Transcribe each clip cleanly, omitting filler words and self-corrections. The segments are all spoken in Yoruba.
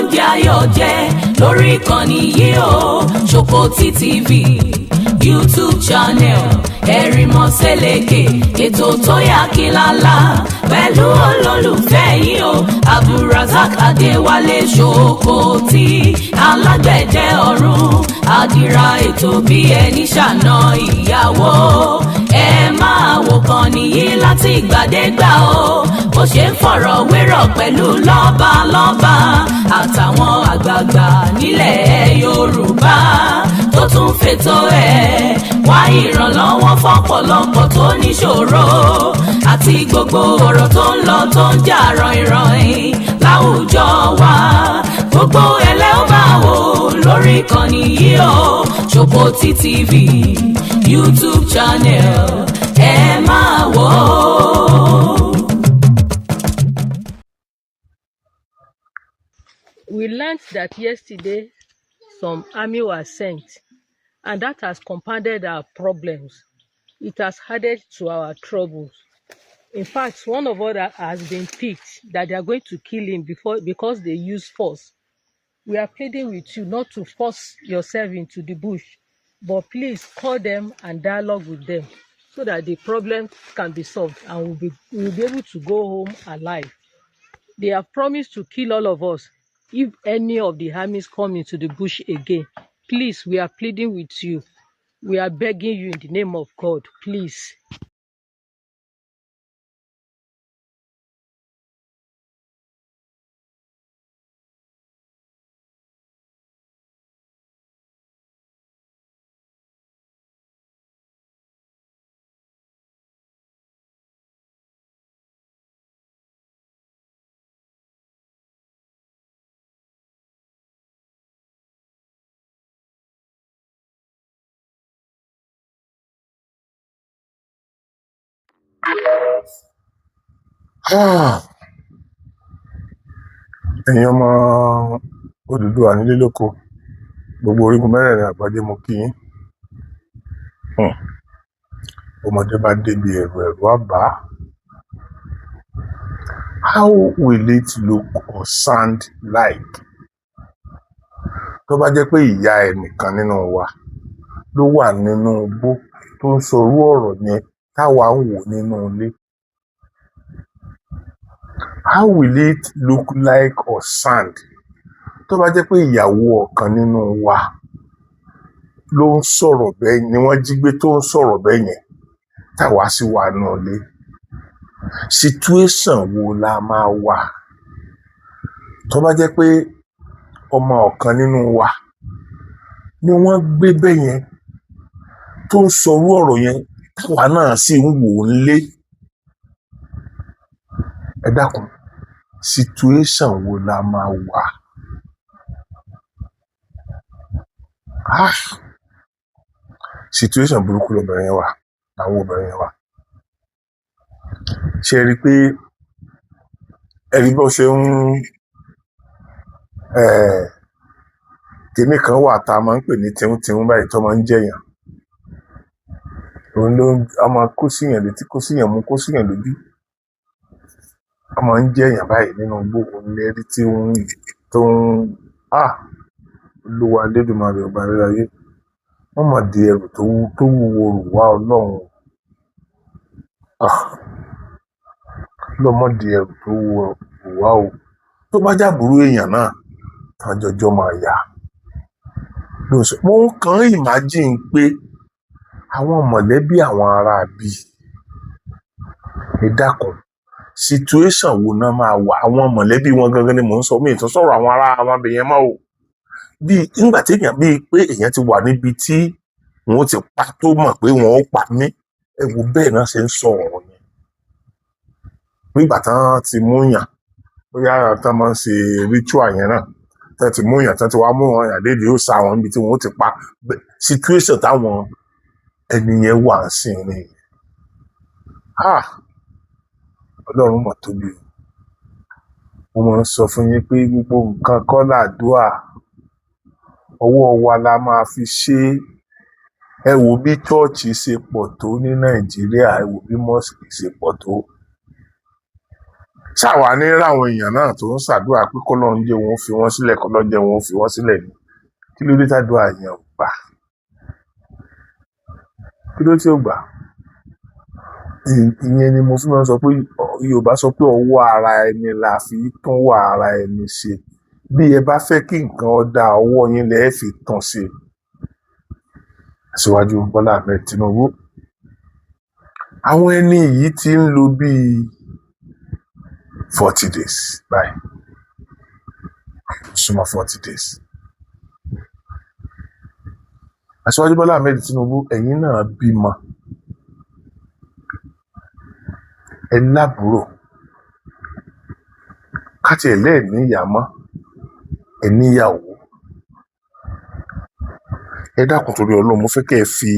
ń jẹ́ ayọ̀ jẹ́ lórí ìkànnì yìí o Ṣòkòtì TV YouTube channel ẹ̀rìmọ̀ sẹ́lẹ̀kẹ̀ ètò tó yà kí lálá pẹ̀lú olólùfẹ́ yìí o Abdulrasaq Adéwálé Ṣòkòtì alágbẹ̀dẹ ọ̀run àdìrà ètò bí ẹni ṣàna ìyàwó ẹ máa wò kàn nìyí láti ìgbàdégbà o bó ṣe ń fọ̀rọ̀ wérọ̀ pẹ̀lú lọ́balọ́ba àtàwọn àgbààgbà nílẹ̀ Yorùbá tó tún fètò ẹ̀ wá ìrànlọ́wọ́ fọ́pọ̀lọpọ̀ tó níṣòro àti gbogbo ọ̀rọ̀ tó ń lọ tó ń jà ràn-ìràn láwùjọ wa gbogbo ẹlẹ́ ó máa wò lórí ìkànnì yìí o Ṣòkòtì TV YouTube channel ẹ máa wò ó. We learned that yesterday some army was sent, and that has compounded our problems. It has added to our troubles. In fact, one of us has been picked that they are going to kill him because they use force. We are pleading with you not to force yourself into the bush, but please call them and dialogue with them so that the problem can be solved and we'll be able to go home alive. They have promised to kill all of us if any of the armies come into the bush again. Please, we are pleading with you. We are begging you in the name of God, please. ẹ̀yin ọmọ Odùduwà nílé lóko gbogbo orígun mẹ́rẹ̀ẹ̀rin àgbáyé mo kí yín. ọmọdé bá débi ẹ̀rù á bà á. How will it look or sound like tó bá jẹ́ pé ìyá ẹnìkan nínú wa ló wà nínú igbó tó ń sọrú ọ̀rọ̀ yẹn táwa ń wò nínú ilé? How will it look like or sound tó bá jẹ́ pé ìyàwó ọ̀kan nínú wa ló ń sọ̀rọ̀ bẹ́ẹ̀ ni wọ́n jí gbé tó ń sọ̀rọ̀ bẹ́ẹ̀ yẹn táwa sì wà nínú ilé? Situation wo la máa wà tó bá jẹ́ pé ọmọ ọ̀kan nínú wa ni wọ́n gbé bẹ́ẹ̀ yẹn tó ń sọrú ọ̀rọ̀ yẹn táwa náà sì ń wò ó nílé? Ẹ dákun, situation wo la máa wà? Situation burúkú lobìnrin yẹn wà, àwọn obìnrin yẹn wà. Ṣé ẹ rí i pé ẹ̀rí bó ṣe ń kinní kan wà tá a máa ń pè ní tìhún báyìí tó máa ń jẹ̀yàn. Òun ló a máa kó síyàn létí, kó síyàn mú, kó síyàn lójú. A máa ń jẹ̀yàn báyìí nínú igbó. Òun lè rí tí tó ń Olúwa Elédùmarè ọba ayérayé. Wọ́n mà di ẹrù tó wúwo rù wá Ọlọ́run. Lọ́mọ di ẹrù tó wúwo rù wá o. Tó bá jàbúrú èèyàn náà tán jọjọ́ máa yá. Mo kàn imagine pé àwọn mọ̀lẹ́bí àwọn ará bí ẹ dákun, situation wo náà máa wà? Àwọn mọ̀lẹ́bí wọn gangan ni mò ń sọ, mi ì tún sọ̀rọ̀ àwọn ará wọn abẹ̀yẹn mọ́ o. Bí nígbà tí èèyàn bíi pé èèyàn ti wà níbi tí wọn ti pa tó mọ̀ pé wọn ó pa mí, ẹ wo bẹ́ẹ̀ náà ṣe ń sọ ọ̀rọ̀ yẹn. Nígbà tán ti mú yàn, bóyá tán máa ń ṣe ritual yẹn náà, tán ti mú yàn, tán ti wá mú wọn yàn déédéé ó sá wọn níbi tí wọn ó ti pa. Situation táwọn ẹni yẹn wà ń sìn ni. Ọlọ́run mọ̀ tóbi. Mo máa ń sọ fún yín pé gbogbo nǹkan kọ́ làdúà, ọwọ́ wa la máa fi ṣe é. Ẹ wo bí chọ́ọ̀chì ṣe pọ̀ tó ní Nàìjíríà, ẹ wo bí mọ́sìkì ṣe pọ̀ tó. ṣáwa ní ráwọn èèyàn náà tó ń ṣàdúrà pé kọ́lọ́run jẹ́ wọn fi wọ́n sílẹ̀ kọ́lọ́run jẹ́ wọn fi wọ́n sílẹ̀ ni kí ló dé tàdúrà yẹn ò gbà kí ló tí ò gbà ìyẹn ni mo fi máa ń sọ pé Yorùbá sọ pé ọwọ́ ara ẹni la fi tún wà ara ẹni ṣe bí ẹ bá fẹ́ kí nǹkan ọ̀dà ọwọ́ yín lẹ́ẹ̀ fi tàn ṣe. Aṣíwájú Bọ́lá Ahmed Tinubu àwọn ẹni yìí ti ń lò bíi 40 days báyìí súnmọ́ 40 days. Aṣíwájú Bọ́lá Ahmed Tinubu ẹ̀yin náà bímọ ẹ lábúrò káti ẹ̀ lẹ́ẹ̀ níyàá mọ́ ẹ níyàwó ẹ dákun torí Ọlọ́run mo fẹ́ kẹ́ ẹ fi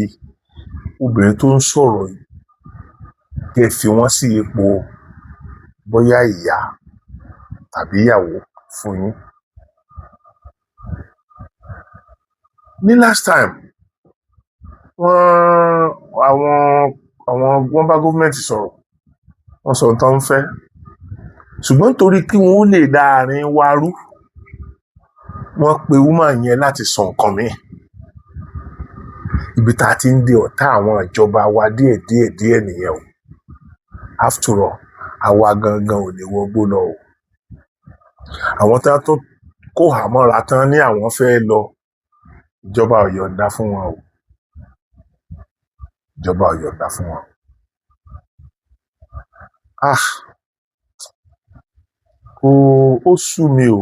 obìnrin tó ń sọ̀rọ̀ yìí kẹ́ ẹ fi wọ́n sí ipò bóyá ìyá tàbí ìyàwó fún yín. Ní last time wọ́n bá gọ́ọ̀mẹ̀ntì sọ̀rọ̀ wọ́n sọ nǹkan ń fẹ́ ṣùgbọ́n torí kí wọ́n lè dá àárín wa rú wọ́n pe woman yẹn láti sọ nǹkan míì ibi tá a ti ń di ọ̀tá àwọn ìjọba wa díẹ̀ nìyẹn o after all àwa gangan ò lè wọgbó lọ o àwọn tá a tó kó hàmọ́ra tán ní àwọn fẹ́ lọ ìjọba ò yọ̀ǹda fún wọn o ìjọba ò yọ̀ǹda fún wọn. Ó sú mi o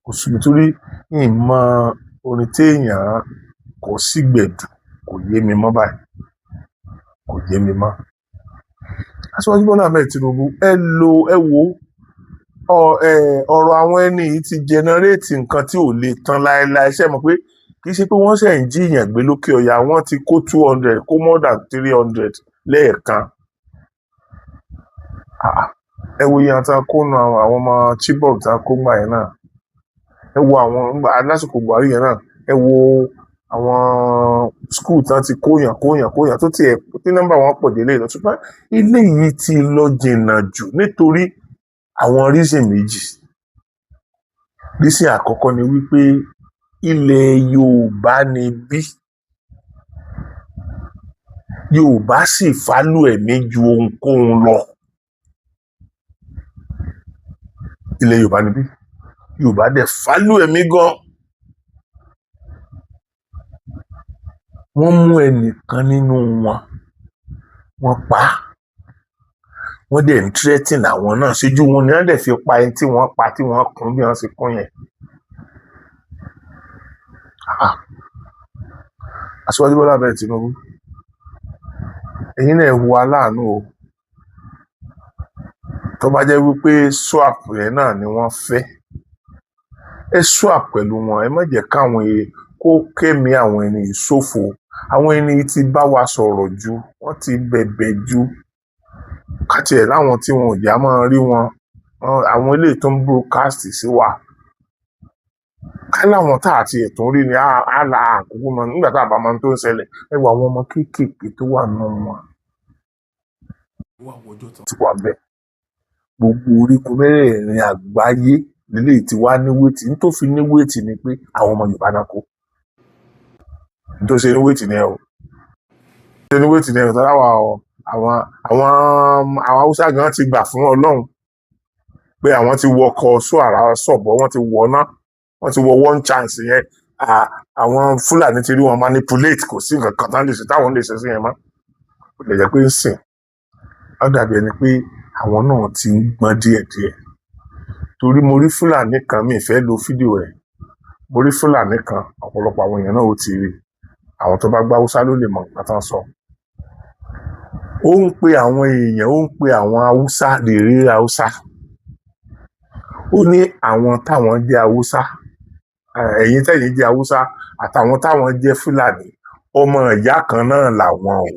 kò sú mi torí ìmọ̀ orin téèyàn kò sí gbẹ̀dù kò yé mi mọ́ báyìí kò yé mi mọ́. Aṣíwájú Bọ́lá Ahmed Tinubu ẹ wo ọ̀rọ̀ àwọn ẹni yìí ti jẹnẹrétì nǹkan tí ò lè tán láéláé ṣe mọ̀ pé kì í ṣe pé wọ́n ṣe ń jíyàn gbé lókè ọ̀yà wọ́n ti kó 200 kó more than 300 lẹ́ẹ̀kan. Ẹ wo iye àtàn kó nu àwọn ọmọ Chibok tán kó gbà yẹn náà ẹ wo àwọn lásìkò Buhari yẹn náà ẹ wo àwọn skul tán ti kóyàn tó tiẹ̀ tí nọ́mbà wọn pọ̀ délé lọ ṣùgbọ́n ilé yìí ti lọ jìnnà jù nítorí àwọn reason méjì. Reason àkọ́kọ́ ni wípé ilẹ̀ Yorùbá ni bí Yorùbá sì fálù ẹ̀mí ju ohunkóhun lọ. Ilẹ̀ Yorùbá ni bí Yorùbá dẹ̀ fálù ẹ̀mí gan. Wọ́n mú ẹnìkan nínú wọn pa á wọ́n dẹ̀ ń threaten àwọn náà ṣojú wọn ni wọ́n dẹ̀ fi pa ẹni tí wọ́n pa tí wọ́n kún bí wọ́n ṣe kún yẹn. Aṣíwájú Bọ́lá Ahmed Tinubu ẹ̀yin náà hu aláàánú o tó bá jẹ́ wípé swap yẹn náà ni wọ́n fẹ́ ẹ swap pẹ̀lú wọn ẹ má jẹ́ káwọn kó kémi àwọn ẹni ìṣòfò àwọn ẹni tí bá wa sọ̀rọ̀ jù wọ́n ti bẹ̀bẹ̀ jù káti ẹ̀ láwọn tí wọn ò já máa rí wọn àwọn eléyìí tó ń broadcast sí wa ká láwọn tá àti ẹ̀tún rí ni àlà àkókò mọ nígbà tá a bá máa ń tó ń ṣẹlẹ̀ ẹ wọ àwọn ọmọ kéékèèké tó wà nù wọn ti wà bẹ́ẹ̀ gbogbo orígun mẹ́rẹ̀ẹ̀rin àgbáyé nílé tí wàá ní wéètì nítorí fi ní wéètì ni pé àwọn ọmọ Yorùbá náà kó nítorí ṣe ní wéètì ni ẹ o ṣe ní wéètì ni ẹ o tọ́lá wa àwọn Haúsá gan ti gbà fún Ọlọ́run pé àwọn ti wọ ọkọ̀ sóàrà sọ̀bọ̀ wọ́n ti wọ̀ náà wọ́n ti wọ one chance yẹn àwọn Fúlàní ti rí wọn manipulate kò sí nǹkan kan tán lè ṣe táwọn lè ṣe sí yẹn mọ́ ó lè jẹ́ pé ń sìn ó dàbí ẹni pé àwọn náà ti ń gbọ́n díẹ̀díẹ̀ torí mo rí Fúlàní kan mi ìfẹ́ lo fídíò rẹ̀ mo rí Fúlàní kan ọ̀pọ̀lọpọ̀ àwọn èèyàn náà ó ti rí àwọn tó bá gbá Haúsá ló lè mọ̀ nǹkan tán sọ ó ń pe àwọn èèyàn ó ń pe àwọn Haúsá rèé Haúsá ó ní àwọn táwọn jẹ́ Haúsá ẹ̀yin tẹ̀yin jẹ́ Haúsá àtàwọn táwọn jẹ́ Fúlàní ọmọ ìyá kan náà làwọn o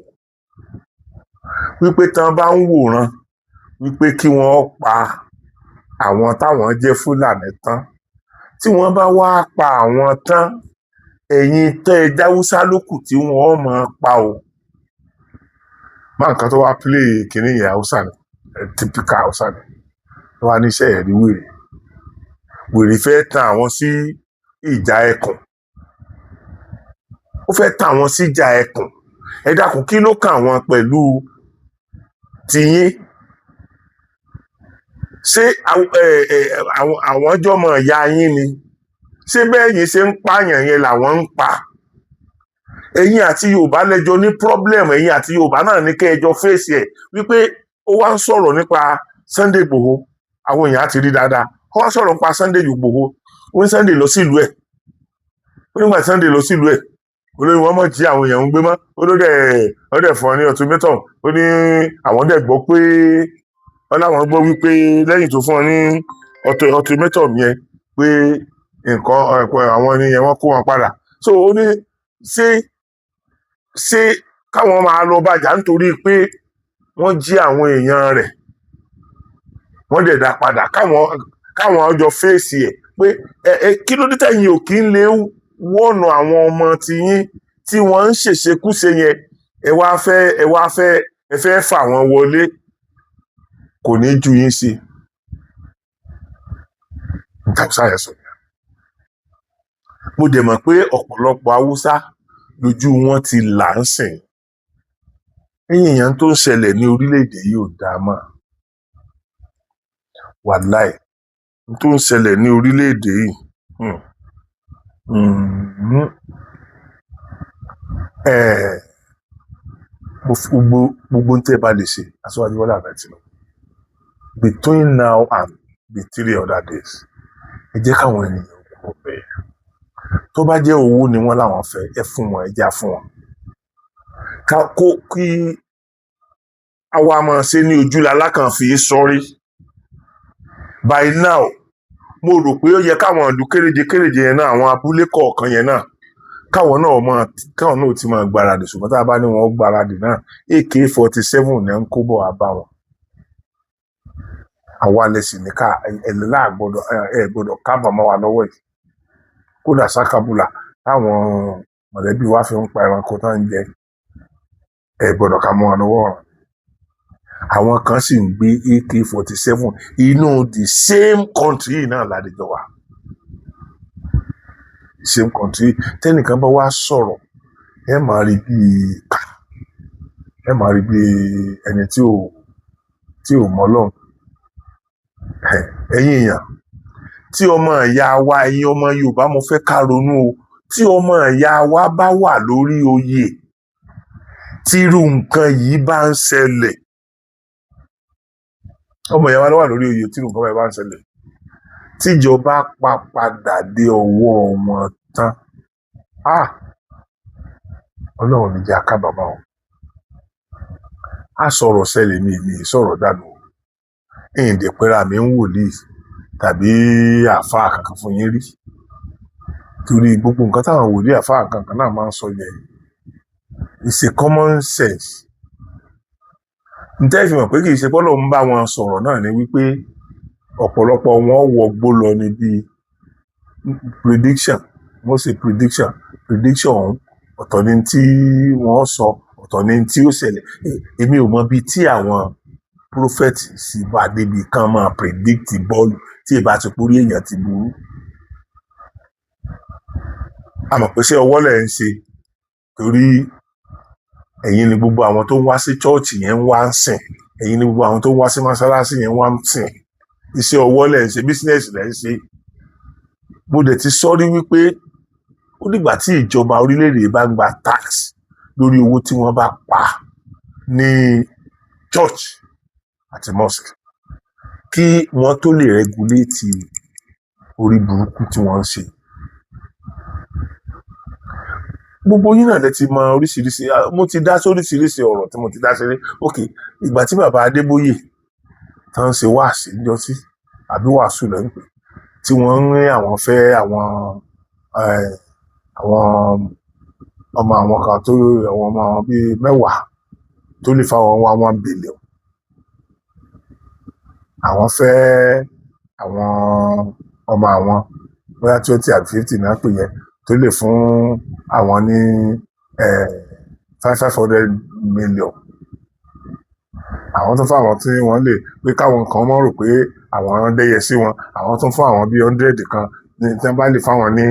wípé tán bá ń wòran wípé kí wọ́n pa àwọn táwọn jẹ́ Fúlàní tán tí wọ́n bá wá pa àwọn tán ẹ̀yin tẹ́ ẹ jáwúsá lókù tí wọ́n máa pa o máa nǹkan tó wá play kìíní yẹn Haúsá ni typical Haúsá ni wá níṣẹ́ ẹ̀rí wèrè fẹ́ tan àwọn sí ìjà ẹkùn ó fẹ́ tan àwọn sí ìjà ẹkùn ẹ dákun kí ló kàn wọ́n pẹ̀lú tiyín ṣé àwọn jọmọ ìyá yín ni ṣé bẹ́ẹ̀ yín ṣe ń pààyàn yẹn làwọn ń pa ẹ̀yin àti Yorùbá lẹ́jọ́ ní problem ẹ̀yin àti Yorùbá náà ní kẹ́ẹ̀jọ fèsì ẹ̀ wípé ó wá ń sọ̀rọ̀ nípa Sunday Igboho àwọn èèyàn á ti rí dáadáa ó wá ń sọ̀rọ̀ nípa Sunday Igboho ó ní Sunday lọ sílùú ẹ̀ ó nígbà tí Sunday lọ sílùú ẹ̀ olórí wọn mọ̀ jí àwọn èèyàn ń gbé mọ́ ó ló dẹ̀ fún ọ ní ultimatum ó ní àwọn dẹ̀ gbọ́ pé wọ́n láwọn gbọ́ wípé lẹ́yìn tó fún ọ ní ultimatum yẹn pé nǹkan àwọn ènìyàn wọn kó wọn padà so ó ní ṣé káwọn máa lọ bàjá nítorí pé wọ́n jí àwọn èèyàn rẹ̀ wọ́n dẹ̀ dá padà káwọn ọjọ́ fèsì ẹ̀ pé kí ló dé tẹ̀yìn ò kí ń lè wọ́nà àwọn ọmọ tiyín tí wọ́n ń ṣèṣekúṣe yẹn ẹ fẹ́ fà wọ́n wọlé kò ní ju yín sí ntàkùsà yẹn sọ mo dẹ̀ mọ̀ pé ọ̀pọ̀lọpọ̀ Haúsá lójú wọn ti là ń sìn ẹ̀yìn èèyàn tó ń ṣẹlẹ̀ ní orílẹ̀-èdè yìí ò dáa mọ́ wàláì tó ń ṣẹlẹ̀ ní orílẹ̀-èdè yìí gbogbo ń tẹ́ bá lè ṣe Aṣíwájú Bọ́lá Ahmed Tinubu between now and the 3 other days ẹ jẹ́ káwọn ènìyàn kúrò bẹ́ẹ̀ tó bá jẹ́ owó ni wọ́n láwọn fẹ́ ẹ fún wọn ẹ já fún wọn kí àwa máa ṣe ní ojúlá alákànfì sọrí by now mo rò pé ó yẹ káwọn ìlú kéréje yẹn náà àwọn abúlé kọ̀ọ̀kan yẹn náà káwọn náà ti máa gbáradì ṣùgbọ́n tá a bá ní wọn gbáradì náà AK-47 ní ń kó bọ̀ wá bá wọn àwa lẹ́sìn ní ká ẹ̀lẹ́lá gbọ́dọ̀ kábàámọ̀ wa lọ́wọ́ yìí kódà sákàbùlà táwọn mọ̀lẹ́bí wa fi ń pa ẹranko tó ń jẹ gbọ́dọ̀ ká mọ́ wa lọ́wọ́ ọ̀ràn àwọn kan sì ń gbé AK-47 inú the same country náà ládìjọ wa same country tẹ́nìkan bá wá sọ̀rọ̀ ẹ máa rí bí ẹni tí ò mọ̀ Ọlọ́run ẹ̀yin èèyàn tí ọmọ ìyá wa ẹ̀yin ọmọ Yorùbá mo fẹ́ ká ronú o tí ọmọ ìyá wa bá wà lórí oyè tírú nǹkan yìí bá ń ṣẹlẹ̀ ọmọ ìyá wa ló wà lórí oyè tírú nǹkan yìí bá ń ṣẹlẹ̀ tíjọba padà dé ọwọ́ wọn tán Ọlọ́run ní jẹ́ akábàámọ̀ o a sọ̀rọ̀ ṣẹlẹ̀ mi sọ̀rọ̀ dànù ìdèpẹ́ra mi ń wòlíì tàbí àáfàá kankan fún yín rí torí gbogbo nǹkan táwọn wòlíì àáfàá kankan náà máa ń sọ yẹn it's a common sense ǹtẹ́ fi mọ̀ pé kì í ṣe bọ́lọ̀ ń bá wọn sọ̀rọ̀ náà ni wípé ọ̀pọ̀lọpọ̀ wọn wọgbó lọ níbi prediction wọ́n ṣe prediction ọ̀hún ọ̀tọ̀ ni tí wọ́n sọ ọ̀tọ̀ ni tí ó ṣẹlẹ̀ èmi ò mọ bíi tí àwọn prophet sì bá débi kan máa predict bọ́ọ̀lù tí ìbá ti kúrí èèyàn ti burú àmọ́ pé ṣé ọwọ́ lẹ̀ ń ṣe torí ẹ̀yin ni gbogbo àwọn tó ń wá sí chọ́ọ̀chì yẹn ń wá ń sìn ẹ̀yin ni gbogbo àwọn tó ń wá sí mọ́ṣáláṣí yẹn ń wá ń sìn iṣẹ́ ọwọ́ lẹ̀ ń ṣe bísínẹ́sì lẹ̀ ń ṣe mo dẹ̀ ti sọ́rí wípé ó dìgbà tí ìjọba orílẹ̀-èdè bá gba tax lórí owó tí wọ́n bá pa ní church àti mosque kí wọ́n tó lè regulate orí burúkú tí wọ́n ń ṣe gbogbo yín náà lẹ ti mọ oríṣiríṣi mo ti dá sóríṣiríṣi ọ̀rọ̀ tí mo ti dá sílé ìgbà tí bàbá Adébóyè tá ń ṣe wáàsí níjọ́sí àbí wàásù lẹ́ ń pè tí wọ́n ń rí àwọn fẹ́ àwọn ọmọ àwọn kan tó àwọn ọmọ bíi 10 tó lè fáwọn 1 billion àwọn fẹ́ àwọn ọmọ àwọn bóyá 20 àbí 50 náà pè yẹn tó lè fún àwọn ní 500 million àwọn tún fún àwọn tí wọ́n lè pé káwọn kan mọ̀ rò pé àwọn dẹ́yẹ sí wọn àwọn tún fún àwọn bíi 100 kan ní tí wọ́n bá lè fáwọn ní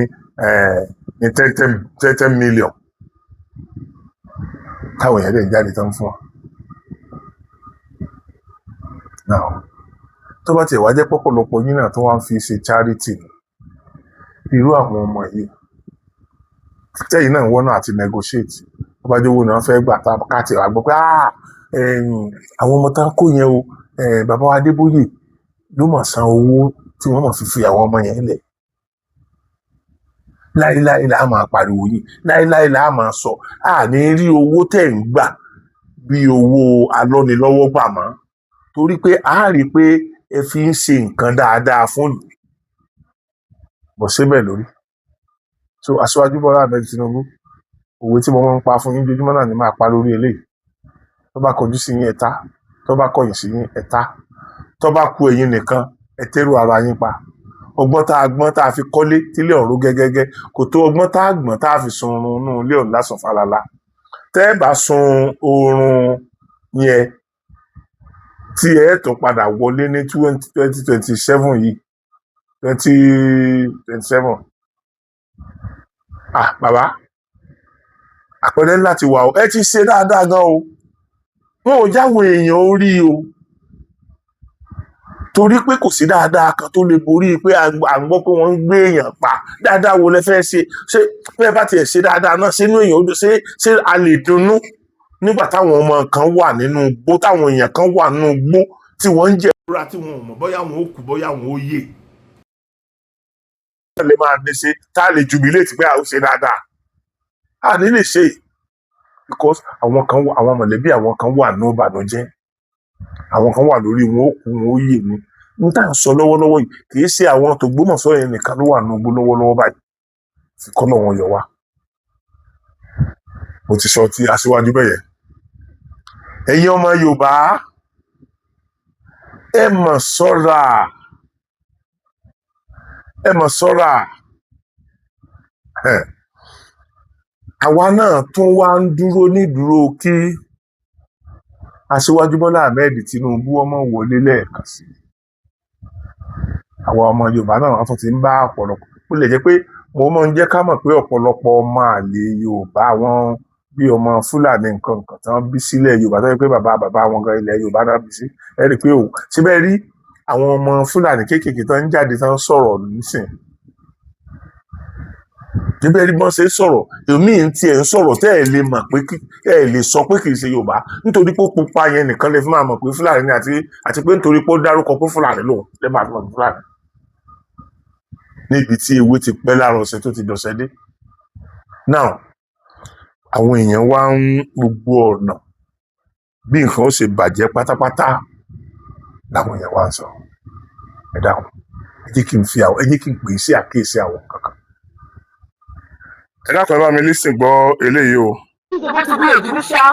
10 million táwọn èèyàn lè jáde tán fún wọn. Now, tó bá tiẹ̀ wá jẹ́ pọ̀pọ̀lọpọ̀ yín náà tó wá ń fi ṣe charity irú àwọn ọmọ yìí tẹ́yìn náà wọ́n náà àti negotiate tó bá jẹ́ owó náà fẹ́ gbà káàtì wá gbọ́ pé àwọn ọmọ tá ń kó yẹn o bàbá wa Adébóyè ló mọ̀ san owó tí wọ́n mọ̀ fi àwọn ọmọ yẹn lẹ̀ láíláí là á máa pariwo yìí láíláí là á máa sọ àní rí owó tẹ̀ ń gbà bí owó alọ́nilọ́wọ́ gbà mọ́ torí pé a rí i pé ẹ fi ń ṣe nǹkan dáadáa fún ìlú bọ̀ síbẹ̀ lórí. So Aṣíwájú Bọ́lá Ahmed Tinubu òwe tí mo máa ń pa fún yín jojúmọ́ náà ni máa pa lórí eléyìí tó bá kọjú sí yín ẹ̀ta tó bá kọ̀yìn sí yín ẹ̀ta tó bá kù ẹ̀yin nìkan ẹ tẹ́rù ara yín pa ọgbọ́n tá a gbọ́n tá a fi kọ́lé tílé ọ̀run gẹ́gẹ́gẹ́ kò tó ọgbọ́n tá a gbọ́n tá a fi sun oorun inú ilé ọ̀run lásán falala tẹ́ ẹ bá sun oorun yẹn tí ẹ tún padà wọlé ní 2027 yìí 2027 bàbá àpẹẹrẹ ńlá ti wà o ẹ ti ṣe dáadáa gan o wọn ò jáwọ́ èèyàn orí o torí pé kò sí dáadáa kan tó lè borí pé à ń gbọ́ pé wọ́n ń gbé èèyàn pa dáadáa wo lẹ fẹ́ ṣe bẹ́ẹ̀ bá tiẹ̀ ṣe dáadáa náà sínú èèyàn odò ṣé a lè dunnú nígbà táwọn ọmọ kan wà nínú igbó táwọn èèyàn kan wà nínú igbó tí wọ́n ń jẹ ìrora tí wọn ò mọ̀ bóyá wọn ó kú bóyá wọn ó yè lè máa ní ṣe tá a lè jubilate pé a ó ṣe dáadáa a ní lè ṣe because àwọn mọ̀lẹ́bí àwọn kan wà ní ìbànújẹ́ àwọn kan wà lórí wọn ó kú wọn ó yè ní n tá à ń sọ lọ́wọ́lọ́wọ́ yìí kì í ṣe àwọn tó Ògbómọ̀ṣọ́ yẹn nìkan ló wà ní igbó lọ́wọ́lọ́wọ́ báyìí fi kọ́ náà wọn yọ wá mo ti sọ ti Aṣíwájú bẹ́yẹn ẹ̀yin ọmọ Yorùbá ẹ mọ̀ ṣọ́ra àwa náà tún wá ń dúró nídúró kí Aṣíwájú Bọ́lá Ahmed Tinubu ọmọ wọlé lẹ́ẹ̀kan sí àwa ọmọ Yorùbá náà wọ́n tún ti ń bá ọ̀pọ̀lọpọ̀ ó lè jẹ́ pé mo máa ń jẹ́ ká mọ̀ pé ọ̀pọ̀lọpọ̀ ọmọ àlè Yorùbá wọn bí ọmọ Fúlàní nǹkan tí wọ́n bí sílẹ̀ Yorùbá tó yẹ pé bàbá wọn gan ilẹ̀ Yorùbá náà bí sí ẹ rí i pé síbẹ̀ rí àwọn ọmọ Fúlàní kéékèèké tó ń jáde tó ń sọ̀rọ̀ nísìn níbẹ̀ rí bọ́n ṣe sọ̀rọ̀ èmi tí ẹ̀ ń sọ̀rọ̀ tẹ́ ẹ̀ lè mọ̀ pé ẹ̀ lè sọ pé kì í ṣe Yorùbá nítorí pé ó pupa yẹn nìkan lè fi máa mọ̀ pé Fúlàní ni àti pé nítorí pé ó dárúkọ pé Fúlàní lòun lè máa fi mọ̀ pé Fúlàní níbi tí ewé ti pẹ́ láàárọ̀ ọ̀sẹ̀ tó ti dọ̀sẹ̀ dé. Now àwọn èèyàn wá ń gbogbo ọ̀nà bí nǹkan ó ṣe bàjẹ́ pátápátá làwọn èèyàn wá ń sọ ẹ dáhùn ẹ jẹ́ kí n pè é sí àkíyèsí àwọn kankan. Ẹ dákun ẹ bá mi lísìn gbọ́ eléyìí o. Supposed to be a judicial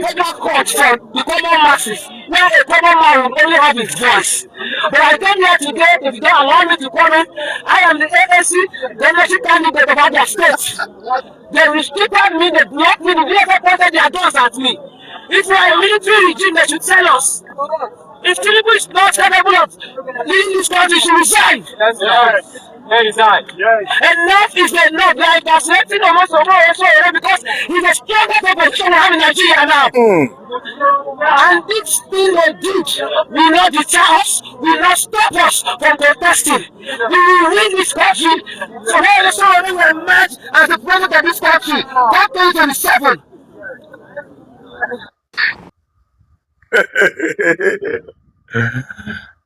federal court for the common masses, where a common man will only have his voice. But I came here today, if you don't allow me to come in, I am the ANC, the election candidate of Abia State. They restricted me, they blocked me, they never pointed their guns at me. If we are a military regime, they should tell us. If Tinubu is not capable of leading this country, he should resign. Enough is enough. Like that's letting almost over because he's the strongest opposition we have in Nigeria now. And this thing they did will not deter us, will not stop us from protesting. We will win this country. So all the sorrow will emerge as the president of this country. That 2027.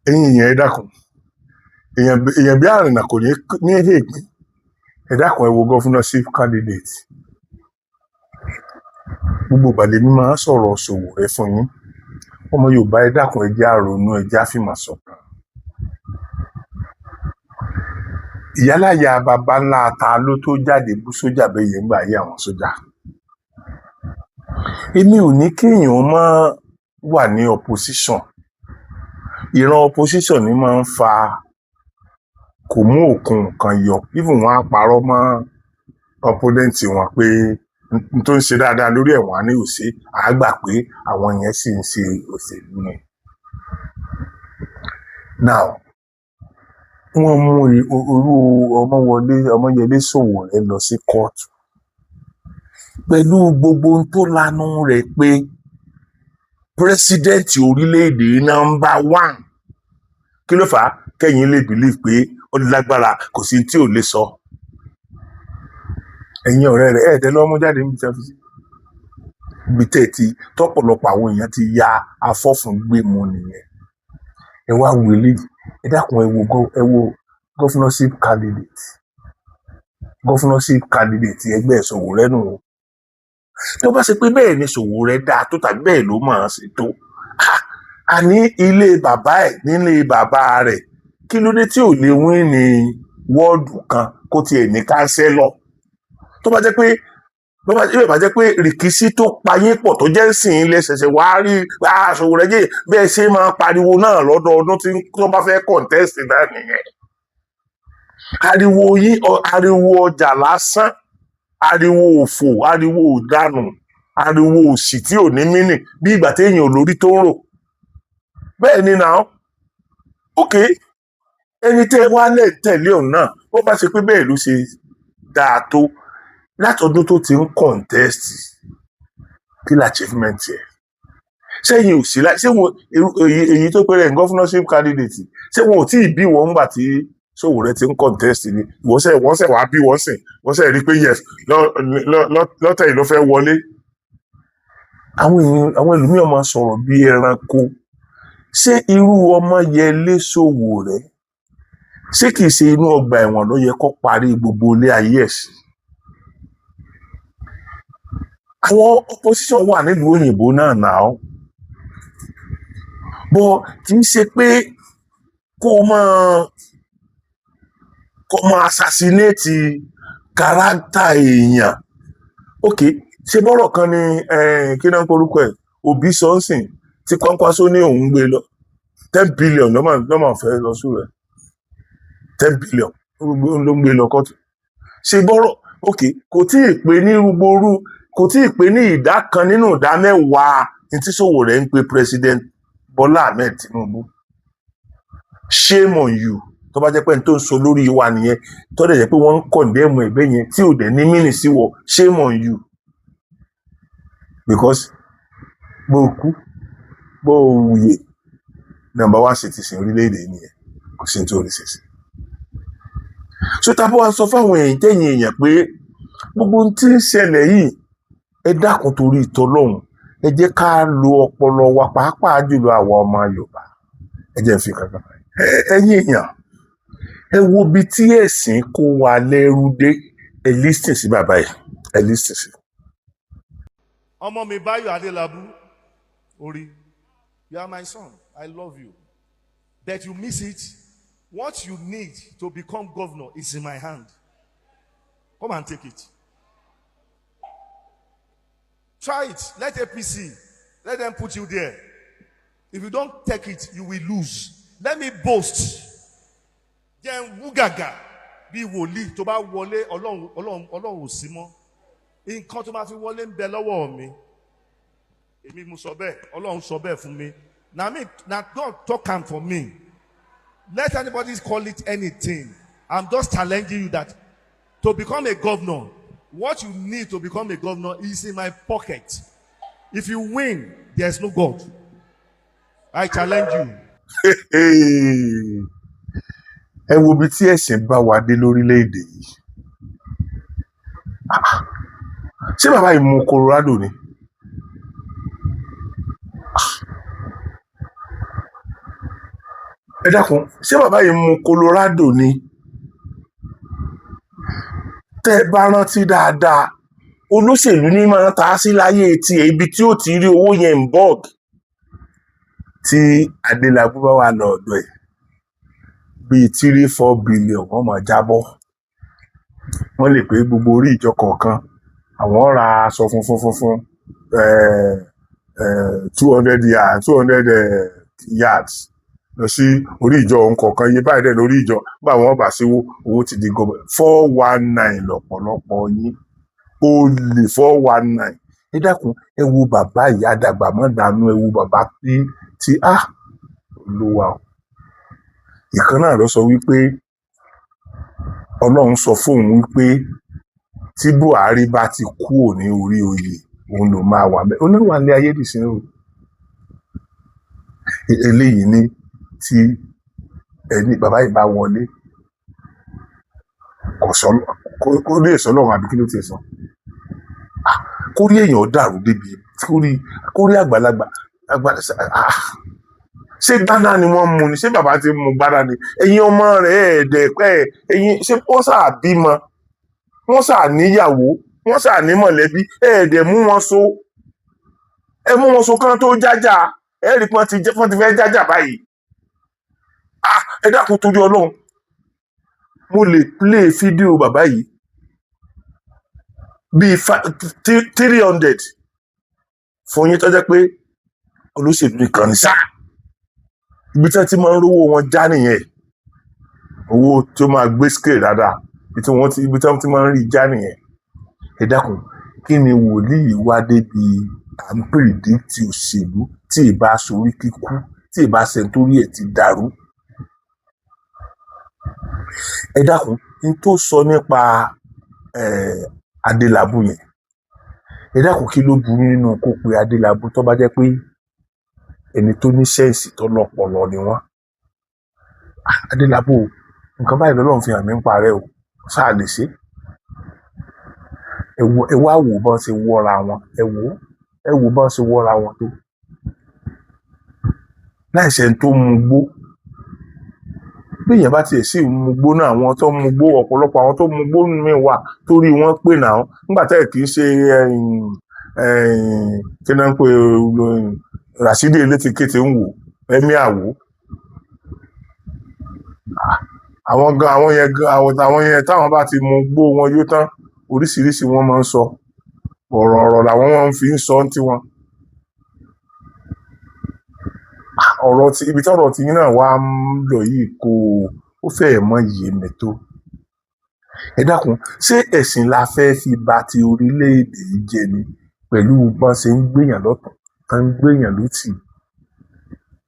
ẹ̀yin yẹn ẹ dákun èèyàn bí àrìnà kò ní èdè ẹ dákun ẹ wo governorship candidate gbogbo ìgbàlè mi máa ń sọ̀rọ̀ ṣòwò rẹ fún yín ọmọ Yorùbá ẹ dákun ẹ jẹ́ àrònú ẹ jẹ́ àfìmọ̀ ṣọ̀kan ìyálàyà bàbá ńlá ta ló tó jáde bú sójà bẹ́yẹn ń gbà yé àwọn sójà èmi ò ní kéèyàn máa wà ní opposition ìran opposition ni máa ń fa kò mú òkun nǹkan yọ even wọn á parọ́ mọ́ opponent wọn pé n tó ń ṣe dáadáa lórí ẹ̀wọ̀n á ní òṣè àgbà pé àwọn yẹn sì ń ṣe òṣèlú ni. Now wọ́n mú irú Ọmọyẹlé Sowore lọ sí kóòtù pẹ̀lú gbogbo ohun tó lanu rẹ̀ pé pírẹsidẹ́ǹtì orílẹ̀-èdè nọ́mbà 1 kí ló fà á kẹ́yìn lè believe pé ó lágbára kò sí tí ò lè sọ. Ẹ̀yin ọ̀rẹ́ rẹ̀ ẹ̀ẹ́dẹ́ lọ́mú jáde níbi tí a fi sí ibi tẹ́ ti tọ́pọ̀lọpọ̀ àwọn èèyàn ti ya afọ́fun gbé mu nìyẹn. Ẹ wá wo eléyìí, ẹ dákun ẹ wo governorship candidate ẹgbẹ́ Sowore nù o. Tó bá ṣe pé bẹ́ẹ̀ ni Sowore dáa tó tàbí bẹ́ẹ̀ ló máa ṣe tó àní ilé bàbá ẹ̀ nílé bàbá rẹ̀ kí ló dé tí ò lè wín ní wọ́ọ̀dù kan kó tiẹ̀ ní kánsẹ́lọ̀. Tó bá jẹ́ pé rìkísí tó payé pọ̀ tó jẹ́ sìn ilé ṣẹ̀ṣẹ̀ wá rí Sowore jẹ́ bẹ́ẹ̀ ṣe máa pariwo náà lọ́dọọdún tí wọ́n bá fẹ́ contest náà nìyẹn. Ariwo ọjà lásán, ariwo òfò, ariwo òdànù, ariwo òṣì tí ò ní mínì bí ìgbà téèyàn ò lórí tó ń rò. Bẹ́ẹ̀ ni náà ok ẹni tẹ́ wá lẹ̀ tẹ̀lé òun náà ó bá ṣe pé bẹ́ẹ̀ ló ṣe dáa tó látọdún tó ti ń contest kí la achievement yẹ sẹ́yìn ò sí láì ṣé wọn èyí tó pẹ́rẹ́ governorship candidate ṣé wọn ò tí ì bí wọn ńgbà tí Sowore ti ń contest ni wọ́n sẹ̀ wá bí wọ́n sẹ̀ rí pé yes lọ́tẹ̀ yìí ló fẹ́ wọlé. Àwọn ẹlòmíràn máa sọ̀rọ̀ bí ẹranko. Ṣé irú Ọmọyẹlé Sowore ṣé kìí ṣe inú ọgbà ẹ̀wọ̀n ló yẹ kó parí gbogbo ilé ayé ẹ̀ sí? Àwọn opposition wà nílùú òyìnbó náà bọ́ kì í ṣe pé kó máa assassinate kárátà èèyàn. Ok ṣe bọ́rọ̀ kan ni kí náà ń porúkọ ẹ̀ Obi sọ́nsìn tí Kwankwaso ní òun gbé lọ 10 billion ló máa fẹ́ lọ sí rẹ̀ 10 billion ló ń gbé lọ kọ́tù. Ṣe bọ́rọ̀ ok kò tí ì pé ní rúgbòrú kò tí ì pé ní ìdá kan nínú ìdá mẹ́wàá ní tí Sowore ń pe President Bola Ahmed Tinubu. Shame on you tó bá jẹ́ pé n tó ń sọ lórí wa nìyẹn tó dẹ̀ jẹ́ pé wọ́n ń condemn ẹ̀gbẹ́ yẹn tí ò dẹ̀ ní mínì sí wọ shame on you because bó kú bó wuyè number 1 citizen orílẹ̀-èdè nìyẹn kò sí ní tó rí ṣẹṣẹ. So tábọ̀ wá sọ fáwọn èèyàn pé gbogbo ohun tí ń ṣẹlẹ̀ yìí ẹ dákun torí ìtọ́lọ́hún ẹ jẹ́ ká lo ọpọlọ wa pàápàá jùlọ àwọn ọmọ Yorùbá ẹ jẹ́ ń fi kankan ẹ̀yin èèyàn ẹ wo ibi tí ẹ̀sìn kó wa lẹ́rú dé ẹ lísìn sí bàbá yìí ẹ lísìn sí. Ọmọ mi Báyọ̀ Adélabú orí you are my son I love you but you miss it. What you need to become governor is in my hand. Come and take it. Try it. Let APC, let them put you there. If you don't take it, you will lose. Let me boast. Then wugaga bí wòlíì tó bá wọlé Ọlọ́run ò sí mọ́. Nǹkan tó máa fi wọlé ń bẹ lọ́wọ́ mi. Èmi mo sọ bẹ́ẹ̀, Ọlọ́run sọ bẹ́ẹ̀ fún mi. Na God talk am for me. Let anybody call it anything. I'm just challenging you that to become a governor, what you need to become a governor is in my pocket. If you win, there's no God. I challenge you. Ẹ wo bí tí ẹ̀sìn bá wa dé lórílẹ̀-èdè yìí. Ṣé bàbá yìí mu Colorado ni? Ẹ dákun ṣé bàbá yìí mu Colorado ni? Tẹ́ ẹ bá rántí dáadáa olóṣèlú ní máa ta sí láyé tiẹ̀ ibi tí ó ti rí owó yẹn ń bọ́ọ̀g tí Adélabú bá wà lọ́dọ̀ ẹ̀ bíi 3-4 billion wọ́n máa jábọ́. Wọ́n lè pé gbogbo orí ìjọ kọ̀ọ̀kan àwọn ra aṣọ funfun 200 yards lọ sí orí ìjọ òun kọ̀ọ̀kan iye báyìí dẹ̀ lórí ìjọ bá wọn bá síwó owó ti di gómìnà 419 lọ́pọ̀lọpọ̀ yín olè 419 ẹ dákun ẹ wo bàbá ìyá àdàgbà mọ́ dànù ẹ wo bàbá tí olúwa o. Ìkan náà ló sọ wípé Ọlọ́run sọ fóun wípé tí Buhari bá ti kúrò ní orí oyè òun ló máa wà bẹ́ẹ̀ oníwà ní ayédìsín o. Eléyìí ní tí ẹni bàbá yìí bá wọlé kò rí èso Ọlọ́run àbí kí ló ti sọ kó rí èèyàn dàrú débi kó rí àgbàlagbà ṣé gbádá ni wọ́n mú ni ṣé bàbá ti mú gbádá ni ẹ̀yin ọmọ rẹ̀ ẹ̀ẹ́dẹ̀pẹ́ ẹ̀yin ṣé wọ́n sáà bímọ wọ́n sáà níyàwó wọ́n sáà ní mọ̀lẹ́bí ẹ̀ẹ́dẹ̀ mú wọn so ẹ mú wọn so kán tó jájà ẹ rí pọ́n ti fẹ́ jájà báyìí ẹ dákun torí Ọlọ́run mo lè play fídíò bàbá yìí bíi 300 fún yín tó jẹ́ pé olóṣèlú nìkan ní sáà ibi tí wọ́n ti máa ń rówó wọn já nìyẹn owó tí ó máa gbé scale dáadáa ibi tí wọ́n ti máa ń rí já nìyẹn ẹ dákun kí ni wòlíì wá débi à ń pìrìdíìtì òṣèlú tí ìbá sorí kíkú tí ìbá sẹńtórí ẹ̀ ti dàrú ẹ dákun n tó sọ nípa Adélabú yẹn ẹ dákun kí ló burú nínú kó pe Adélabú tó bá jẹ́ pé ẹni tó ní sẹ́ǹsì tó lọ́pọlọ ni wọ́n Adélabú nǹkan báyìí lọ́lọ́run fi hàn mí ń parẹ́ o sáà lè ṣe ẹ wá wò bọ́n ṣe wọ́ra wọn ẹ wò bọ́n ṣe wọ́ra wọn tó láìsẹ̀ tó mu gbó bí èèyàn bá tiẹ̀ sí mu gbó náà àwọn tó mu gbó ọ̀pọ̀lọpọ̀ àwọn tó mu gbó mi wà torí wọ́n pè náà nígbà tá ẹ̀ kì í ṣe kí náà ń pè Ràṣídì Elétíkété ń wò ẹ̀mí àwò àwọn yẹn táwọn bá ti mu gbó wọn yó tán oríṣiríṣi wọn máa ń sọ ọ̀rọ̀ làwọn wọn fi ń sọ ń tiwọn ọ̀rọ̀ tí ibi tọ́rọ̀ tí yín náà wá ń lọ yìí kò ó fẹ́ẹ̀ mọ iye mẹ́tò ẹ dákun ṣé ẹ̀sìn la fẹ́ fi bà ti orílẹ̀-èdè yìí jẹ́ ni pẹ̀lú bọ́n ṣe ń gbéyàn lọ́tọ̀ kan ń gbéyàn lótì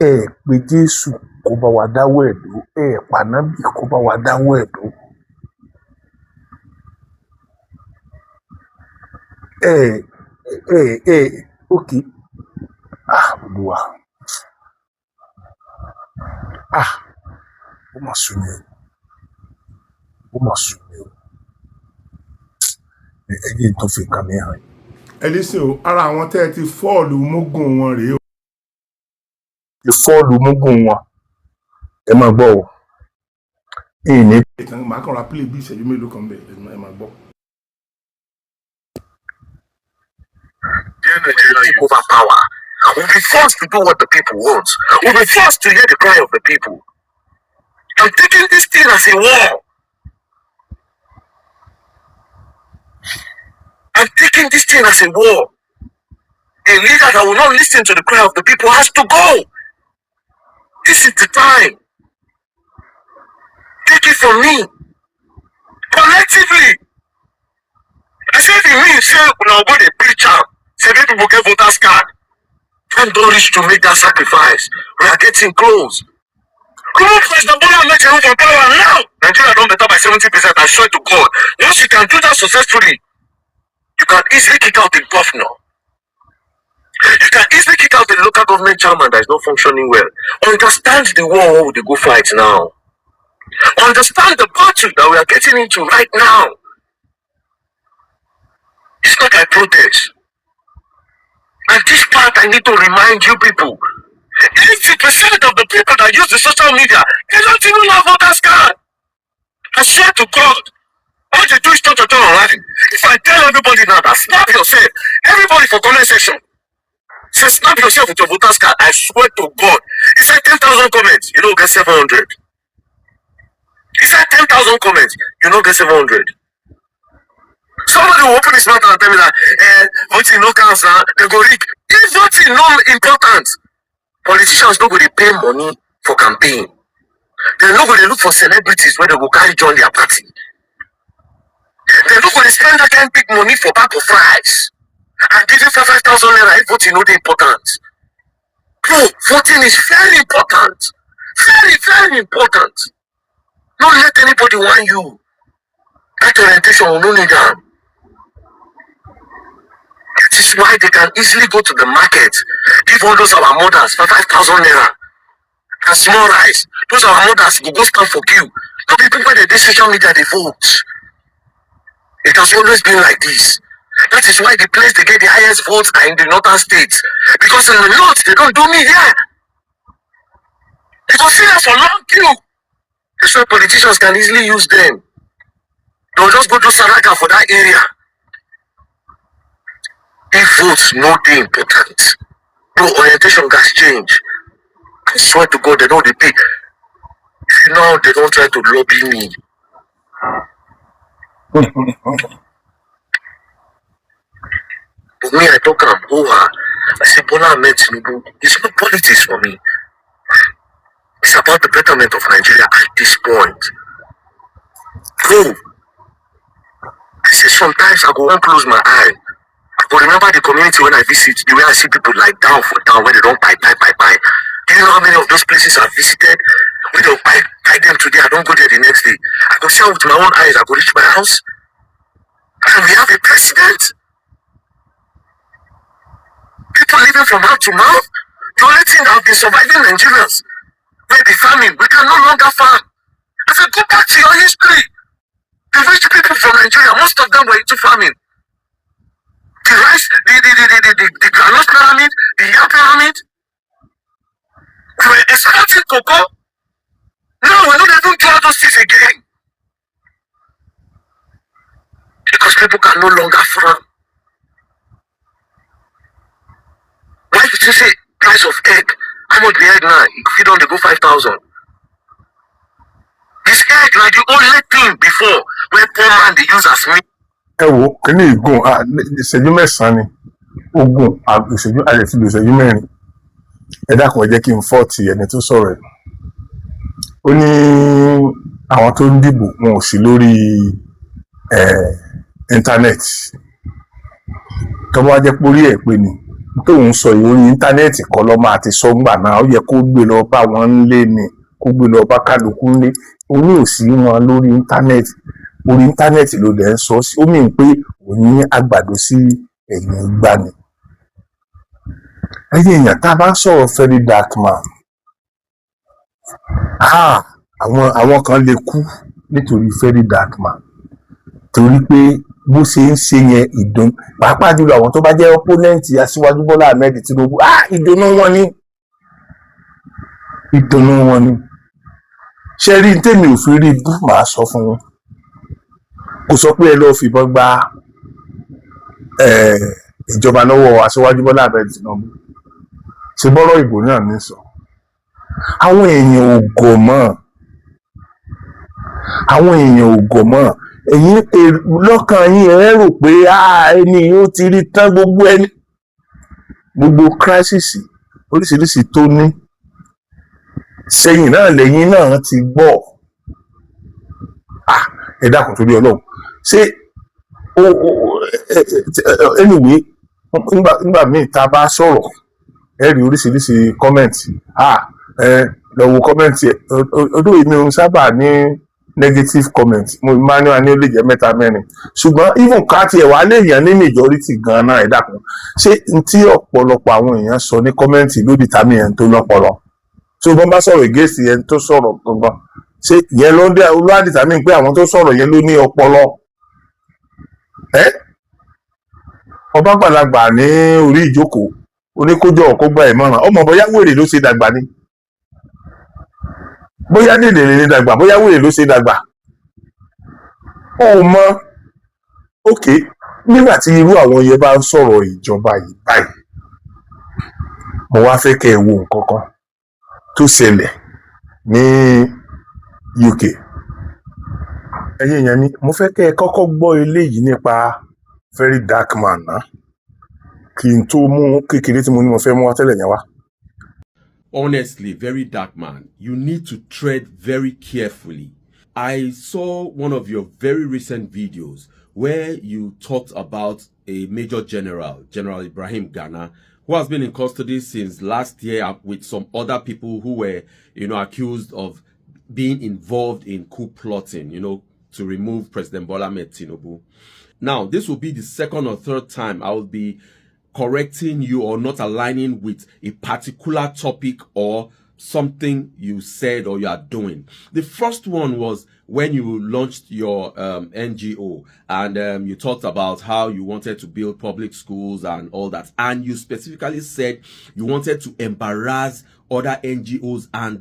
ẹ pé Jésù kó bá wa dáwọ́ ẹ̀ dó ẹ pànábì kó bá wa dáwọ́ ẹ̀ dó ok Olúwa ó mà sùn mí o ẹ̀yin tó fi kàn mí hàn. ẹ lísìn o ara àwọn tẹ́ ẹ ti fọ́ọ̀lù mógùn wọn rèé o. ti fọ́ọ̀lù mógùn wọn ẹ máa gbọ́ o ìní. ìtàn màá kàn ra pílè bí ìṣẹ́jú mélòó kan bẹ̀ ẹ máa gbọ́. Dear Nigeria, you overpower. We'll be forced to do what the people want. We'll be forced to hear the cry of the people. I'm taking this thing as a war. I'm taking this thing as a war. A leader that will not listen to the cry of the people has to go. This is the time. Take it from me. Collectively. I said the mean say now go the preacher. Say people get voters card. Time don't reach to make that sacrifice. We are getting close. Come on, President Bola make a move for power now. Nigeria done better by 70%. I swear to God. Once you can do that successfully, you can easily kick out the governor. You can easily kick out the local government chairman that is not functioning well. Understand the war they go fight now. Understand the battle that we are getting into right now. It's not a protest. And this part I need to remind you people. 80% of the people that use the social media, they don't even have voters card. I swear to God. All they do is talk online. If I tell everybody now that snap yourself, everybody for comment section, say snap yourself with your voters card, I swear to God. It's like 10,000 comments, you don't get 700. It's like 10,000 comments, you don't get 700. Somebody will open his mouth and tell me that voting no counts, they go rig. If voting no important, politicians don't go to pay money for campaign. They no go to look for celebrities where they go carry join their party. They're not going to spend that kind big money for bag of fries. And giving for 5,000 naira, voting no important. Bro, voting is very important. Very, very important. Don't let anybody want you. That orientation will not need them. That is why they can easily go to the market, give all those our mothers for 5,000 naira and small rice. Those our mothers go stand for queue. No people when they social media they vote. It has always been like this. That is why the place they get the highest votes are in the northern states. Because in the north they don't do me here. They go see us for long queue. That's why politicians can easily use them. They'll just go to Saraka for that area. If votes no dey important, bro, orientation gas change. I swear to God, they know they pay. You know, they don't try to lobby me. But me, I talk am, I say, Bola Ahmed Tinubu, it's not politics for me. It's about the betterment of Nigeria at this point. Bro, I say sometimes I go want close my eye. I go remember the community when I visit, the way I see people like down for down, where they don't buy. Do you know how many of those places I've visited? When they'll buy them today, I don't go there the next day. I go see with my own eyes, I go reach my house. And we have a president. People living from mouth to mouth. The only thing that have been surviving Nigerians, where the famine, we can no longer farm. I said, go back to your history. The rich people from Nigeria, most of them were into farming. The rice, the groundnut pyramid, the yam pyramid. We were exporting cocoa. Now we're not even doing those things again. Because people can no longer farm. Why did you say price of egg? How much the egg now? You feed on the go 5,000. This egg like the only thing before where poor man they use as meat. ẹ wo kíní ìgùn ìṣẹ́jú mẹ́sàn-án ni ogun ìṣẹ́jú àti ìṣẹ́jú mẹ́rin ẹ dákun ẹ jẹ́ kí n fọ́ọ̀tì ẹni tó sọ̀rọ̀ ẹ̀ ó ní àwọn tó ń dìbò wọn ò sí lórí íńtánẹ́ẹ̀tì tó bá jẹ́ pórí ẹ̀ pé ni tóun sọ yìí orí íńtánẹ́ẹ̀tì kọ́ lọ́ máa ti sọ ńgbà náà ó yẹ kó gbé lọ bá wọn ńlé ni kó gbé lọ bá kálukú ńlé òun ò sí wọn lórí íńtánẹ́ẹ̀tì orí íńtánẹ́ẹ̀tì ló dẹ̀ ń sọ sí ó mìíràn pé òun ní àgbàdo sí ẹ̀yìn ìgbà ni. ẹ̀yin èèyàn tá a bá ń sọ̀rọ̀ VeryDarkMan àwọn kan lè kú nítorí VeryDarkMan torí pé bó ṣe ń ṣe yẹn ìdùn pàápàá jùlọ àwọn tó bá jẹ́ ọ́pọ́nẹ́ǹtì aṣíwájú Bọ́lá Ahmed Tinubu ìdùnnú wọn ni ṣe rí tèmi ò fi rí bú màá sọ fún wọn kò sọ pé ẹ lọ́ọ́ fìbọn gba ìjọba lọ́wọ́ aṣíwájú Bọ́lá Ahmed Tinubu ṣe bọ́rọ̀ ìbò náà ní sọ àwọn èèyàn ò gọ̀ mọ́ ẹ̀yin lọ́kàn yín ẹ rò pé ẹni ó ti rí tán gbogbo crisis oríṣiríṣi tó ní sẹ́yìn náà lẹ́yìn náà ti gbọ́ ẹ dákun torí Ọlọ́run ṣé anyway nígbà míì tá a bá sọ̀rọ̀ ẹ rí oríṣiríṣi kọ́mẹ̀ntì lọ́wọ́ kọ́mẹ̀ntì ọdún yìí ni o sábà ní negative comment mo máa ní wa ní ó lè jẹ́ mẹ́ta mẹ́rin ṣùgbọ́n even ká tiẹ̀ wá léèyàn ní majority gan-an náà ẹ dákun ṣé n tí ọ̀pọ̀lọpọ̀ àwọn èèyàn sọ ní kọ́mẹ̀ntì ló dìtàmì ẹni tó lọ́pọlọ tí wọ́n bá sọ̀rọ̀ against ẹni tó sọ̀rọ̀ gangan ṣé ìyẹn ló wá dìtàmì pé àwọn tó sọ̀rọ̀ yẹn ló ní ọpọlọ ọba gbàlagbà ní orí ìjókòó oníkójọ kó gba ìmọ̀ràn ọmọ bóyá wèrè ló ṣe dàgbà ni bóyá dèdèrè ní dàgbà bóyá wèrè ló ṣe dàgbà ó mọ òkè nígbà tí irú àwọn yẹn bá ń sọ̀rọ̀ ìjọba yìí báyìí mo wá fẹ́ kẹ́ ẹ wo nǹkan kan tó ṣẹlẹ̀ ní UK ẹ̀yin èèyàn mi mo fẹ́ kẹ́ ẹ kọ́kọ́ gbọ́ eléyìí nípa VeryDarkMan náà kí n tó mú kékeré tí mo ní mo fẹ́ mú wá tẹ́lẹ̀ yẹn wá. Honestly, VeryDarkMan, you need to tread very carefully. I saw one of your very recent videos where you talked about a Major General, General Ibrahim Ghana, who has been in custody since last year with some other people who were, accused of being involved in coup plotting, to remove President Bola Ahmed Tinubu. Now, this will be the second or third time I will be correcting you or not aligning with a particular topic or something you said or you are doing. The first one was when you launched your NGO and you talked about how you wanted to build public schools and all that, and you specifically said you wanted to embarrass other NGOs and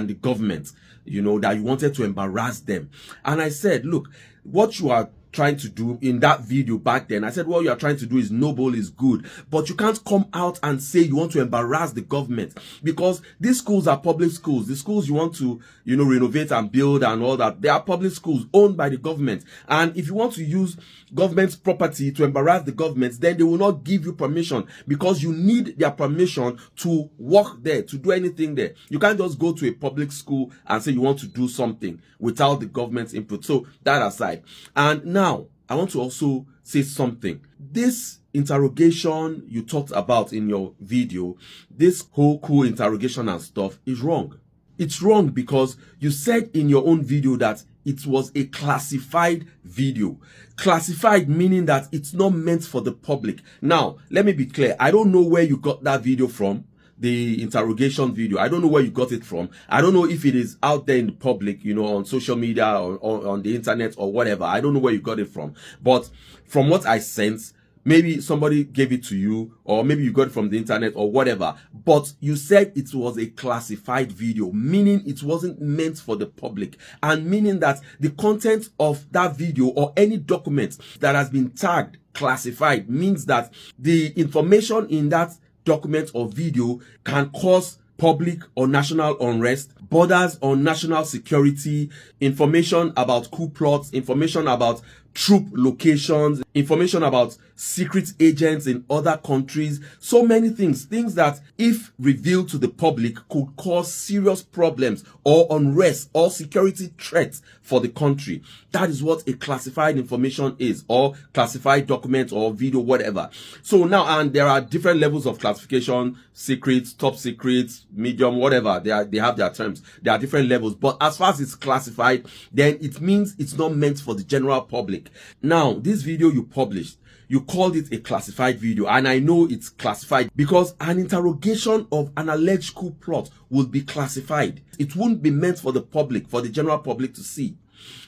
the government, that you wanted to embarrass them. And I said, look, what you are trying to do in that video back then, I said, what you are trying to do is noble, is good, but you can't come out and say you want to embarrass the government, because these schools are public schools. The schools you want to, renovate and build and all that, they are public schools owned by the government. And if you want to use government's property to embarrass the government, then they will not give you permission, because you need their permission to work there, to do anything there. You can't just go to a public school and say you want to do something without the government's input. So that aside, and now I want to also say something. This interrogation you talked about in your video, this whole coup interrogation and stuff, is wrong. It's wrong because you said in your own video that it was a classified video. Classified meaning that it's not meant for the public. Now, let me be clear. I don't know where you got that video from, the interrogation video. I don't know where you got it from. I don't know if it is out there in the public, on social media or on the internet or whatever. I don't know where you got it from. But from what I sense, maybe somebody gave it to you, or maybe you got it from the internet or whatever. But you said it was a classified video, meaning it wasn't meant for the public, and meaning that the content of that video or any document that has been tagged classified means that the information in that document or video can cause public or national unrest, borders on national security, information about coup plots, information about troop locations, information about secret agents in other countries, so many things that if revealed to the public could cause serious problems or unrest or security threats for the country. That is what a classified information is, or classified document or video, whatever. So now, and there are different levels of classification: secret, top secret, medium, whatever. They have their terms. There are different levels, but as far as it's classified, then it means it's not meant for the general public. Now, this video you published, you called it a classified video, and I know it's classified because an interrogation of an alleged coup plot would be classified. It wouldn't be meant for the public, for the general public to see.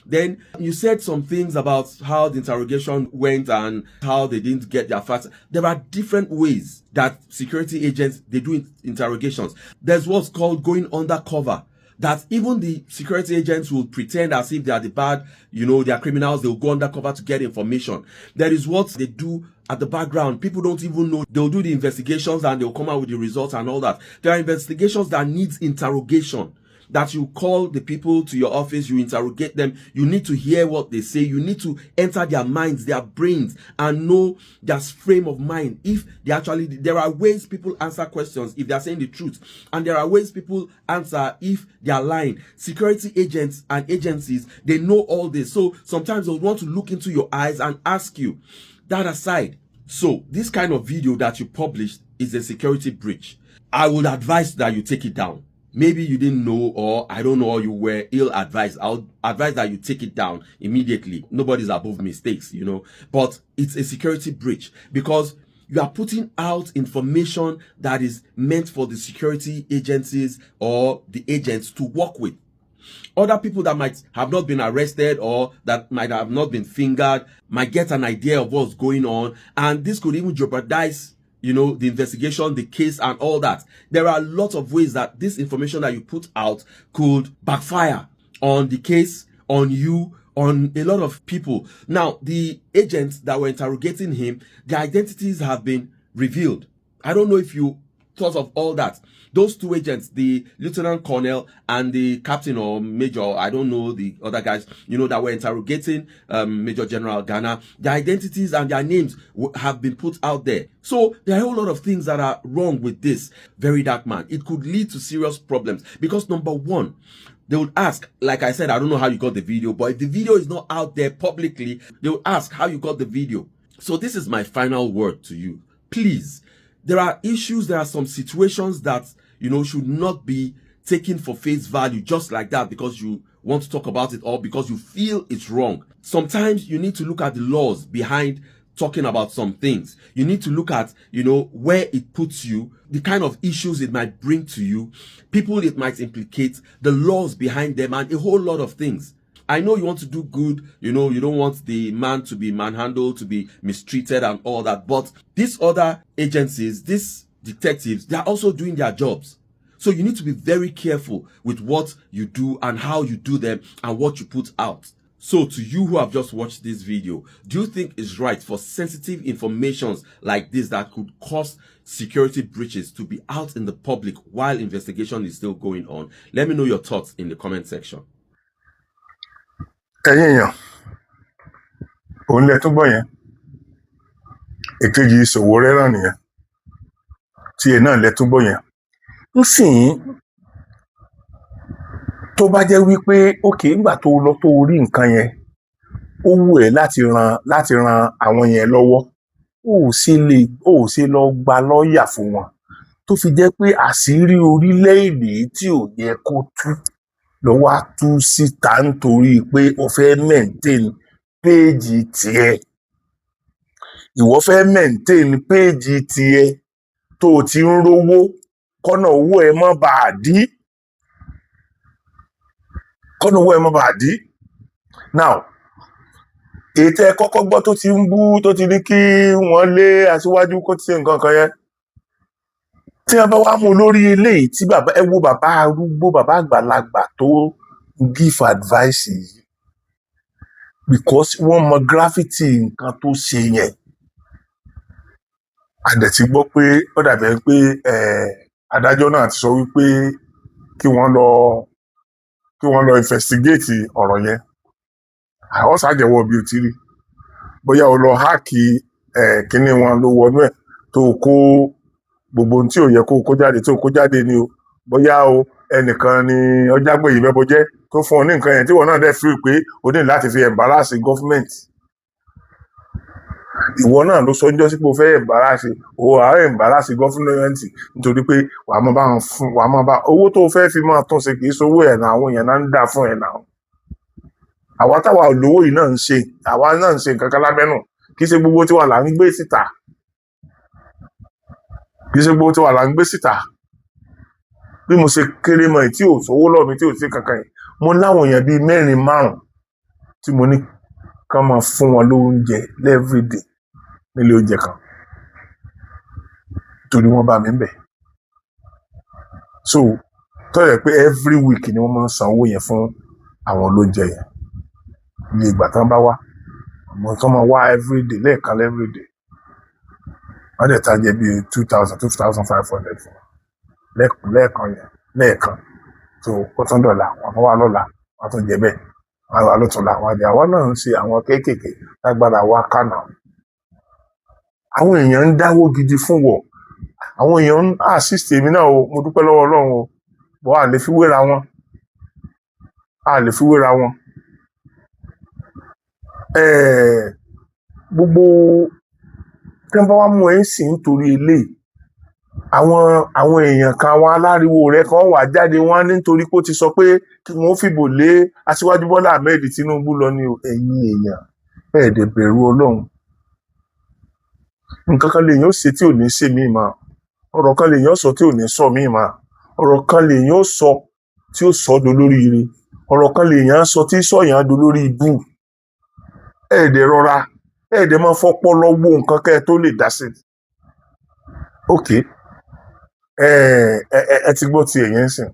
Then you said some things about how the interrogation went and how they didn't get their facts. There are different ways that security agents, they do interrogations. There's what's called going undercover, that even the security agents will pretend as if they are the bad, they are criminals. They'll go undercover to get information. There is what they do at the background. People don't even know. They'll do the investigations and they'll come out with the results and all that. There are investigations that needs interrogation, that you call the people to your office, you interrogate them, you need to hear what they say, you need to enter their minds, their brains, and know their frame of mind. If they actually, there are ways people answer questions if they are saying the truth, and there are ways people answer if they are lying. Security agents and agencies, they know all this, so sometimes they'll want to look into your eyes and ask you. That aside, so this kind of video that you published is a security breach. I would advise that you take it down. Maybe you didn't know, or I don't know, or you were ill-advised. I'll advise that you take it down immediately. Nobody's above mistakes, but it's a security breach because you are putting out information that is meant for the security agencies or the agents to work with. Other people that might have not been arrested or that might have not been fingered might get an idea of what's going on, and this could even jeopardize the investigation, the case, and all that. There are a lot of ways that this information that you put out could backfire on the case, on you, on a lot of people. Now, the agents that were interrogating him, their identities have been revealed. I don't know if you thought of all that. Those two agents, the lieutenant colonel and the captain or major, I don't know, the other guys, that were interrogating Major General Ghana, their identities and their names have been put out there. So there are a whole lot of things that are wrong with this VeryDarkMan. It could lead to serious problems because, number one, They would ask, like I said, I don't know how you got the video, but if the video is not out there publicly, they would ask how you got the video. So this is my final word to you. Please, there are issues, there are some situations that, should not be taken for face value just like that because you want to talk about it or because you feel it's wrong. Sometimes you need to look at the laws behind talking about some things. You need to look at, where it puts you, the kind of issues it might bring to you, people it might implicate, the laws behind them, and a whole lot of things. I know you want to do good, you don't want the man to be manhandled, to be mistreated and all that, but these other agencies, these detectives, they are also doing their jobs. So you need to be very careful with what you do and how you do them and what you put out. So to you who have just watched this video, do you think it's right for sensitive informations like this that could cause security breaches to be out in the public while investigation is still going on? Let me know your thoughts in the comment section. ẹ̀yin èèyàn òun lẹ tún gbọ́ yẹn èkejì Sowore náà nìyẹn tí ẹ náà lẹ tún gbọ́ yẹn nsìn tó bá jẹ́ wípé òkè ńgbà tó lọ tó rí nǹkan yẹn ó wù ẹ́ láti ran àwọn yẹn lọ́wọ́ ó sì lọ gba lọ́ọ̀yà fún wọn tó fi jẹ́ pé àṣírí orílẹ̀-èdè tí ò yẹ kó tú ló wá tú síta nítorí pé o fẹ́ maintain péèjì tiẹ̀ ìwọ fẹ́ maintain péèjì tiẹ̀ tó o ti ń rówó kọ́nà owó ẹ má bàa dí now èyí tẹ́ ẹ kọ́kọ́ gbọ́ tó ti ń bú tó ti ní kí wọ́n lé aṣíwájú kó ti ṣe nǹkan kan yẹn tí wọ́n bá wá mú lórí eléyìí tí ẹ wo bàbá arúgbó bàbá àgbàlagbà tó give advice yìí because wọ́n mọ gravity nǹkan tó ṣe yẹn a dẹ̀ ti gbọ́ pé ó dàbí pé adájọ́ náà ti sọ wípé kí wọ́n lọ investigate ọ̀rọ̀ yẹn àwọn ṣàjẹwọ́ bí o ti rí bóyá o lọ háàkì kíní wọn ló wọnú ẹ̀ tó kó gbogbo ohun tí ò yẹ kó kó jáde tó kó jáde ni o bóyá o ẹnìkan ni ọjà gbé yìí mẹ́bọ jẹ́ tó fún ọ ní nǹkan yẹn tí wọn náà dẹ̀ fi pé o ní láti fi embarrass government ìwọ náà ló sọ níjọ́ sí pé o fẹ́ embarrass government nítorí pé wàá máa bá owó tó fẹ́ fi máa tún ṣe kì í sowó ẹ̀ náà àwọn èèyàn náà ń dà fún ẹ̀ náà àwa táwa olówó yìí náà ń ṣe nǹkan kan lábẹ́nú kì í ṣe gbogbo tiwa là ń gbé síta bí mo ṣe kéré mọ́ tí ò sówó lọ́ọ̀ mi tí ò sí kankan yìí mo láwọn èèyàn bíi 4-5 tí mo ní kán máa fún wọn lóúnjẹ everyday nílé oúnjẹ kan torí wọ́n bá mi ń bẹ̀ so tó yẹ pé every week ni wọ́n máa ń san owó yẹn fún àwọn olóúnjẹ yẹn ní ìgbà tán bá wá àwọn kan máa wá everyday lẹ́ẹ̀kan everyday wọ́n dẹ̀ ta jẹ bíi 2,500 fún lẹ́ẹ̀kan yẹn lẹ́ẹ̀kan tó ó tún dọ̀là wọ́n wá lọ́la wọ́n tún jẹ bẹ́ẹ̀ wọ́n wá lọ́tún la wọ́n àdé àwọn náà ń ṣe àwọn kéékèèké lágbára wá kánà àwọn èèyàn ń dáwó gidi fún wọ àwọn èèyàn ń assist èmi náà o mo dúpẹ́ lọ́wọ́ Ọlọ́run o bọ́ a lè fi wéra wọn gbogbo tí wọ́n bá wá mú ẹ sí nítorí eléyìí àwọn èèyàn kan àwọn aláriwo rẹ kan wà jáde wọn nítorí pé ó ti sọ pé kí wọ́n fìbò lé aṣíwájú Bọ́lá Ahmed Tinubu lọ ní ẹ̀yìn èèyàn ẹ̀ẹ́dẹ̀ bẹ̀rù Ọlọ́run nǹkan kan lèèyàn ó ṣe tí ò ní ṣe míì mọ́ ọ̀rọ̀ kan lèèyàn sọ tí ò ní sọ míì mọ́ ọ̀rọ̀ kan lèèyàn sọ tí ó sọ dolórí ire ọ̀rọ̀ kan lèèyàn sọ tí sọ̀yàn dolórí ibú ẹ̀ẹ́dẹ̀ rọra ẹ̀ẹ́dẹ̀ máa fọ́pọ́ lọ́wọ́ nǹkan kẹ́ ẹ tó lè dá sí ok ẹ ti gbọ́ ti ẹ̀yẹ́ ń sìn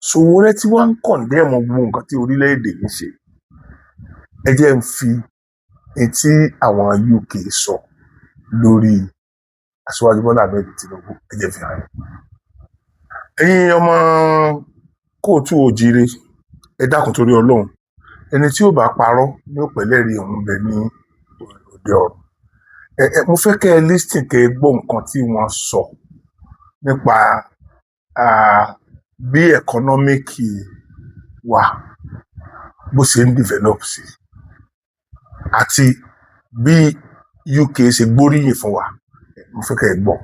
Sowore tí wọ́n ń kọ̀ndẹ́mù gbogbo nǹkan tí orílẹ̀-èdè ń ṣe ẹ jẹ́ ń fi etí àwọn UK sọ lórí aṣíwájú Bọ́lá Ahmed Tinubu ẹ jẹ́ fi hàn ẹ̀yin ọmọ kóòtù òjire ẹ dákun torí Ọlọ́run ẹni tí ó bá parọ́ ní òpẹ́lẹ́rìí òun bẹ ní òde ọ̀run mo fẹ́ kẹ́ ẹ lísìn kẹ́ ẹ gbọ́ nǹkan tí wọ́n sọ nípa bí economic wa bó ṣe ń develop sí àti bí UK ṣe gbóríyìn fún wa mo fẹ́ kẹ́ ẹ gbọ́.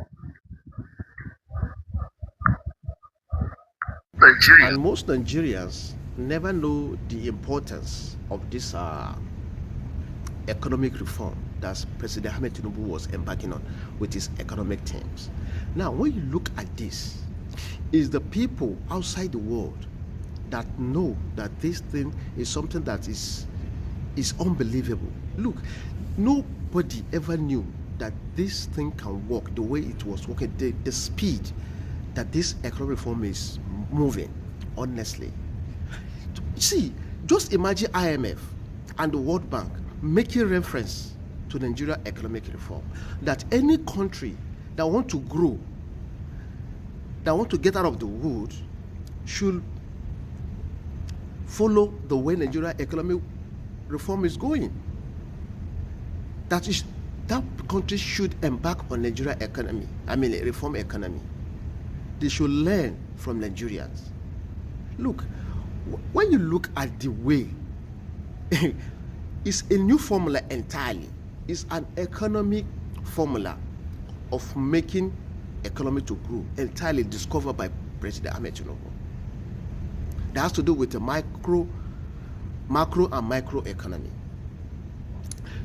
And most Nigerians never know the importance of this economic reform that President Ahmed Tinubu was embarking on with his economic teams. Now, when you look at this, it's the people outside the world that know that this thing is something that is unbelievable. Look, nobody ever knew that this thing can work the way it was working, the speed that this economic reform is moving, honestly. See, just imagine IMF and the World Bank making reference to Nigeria economic reform, that any country that want to grow, that want to get out of the wood, should follow the way Nigeria economic reform is going. That country should embark on Nigeria economy, reform economy. They should learn from Nigerians. Look, when you look at the way, it's a new formula entirely. It's an economic formula of making economy to grow, entirely discovered by President Ahmed Tinubu. That has to do with the macro and micro economy.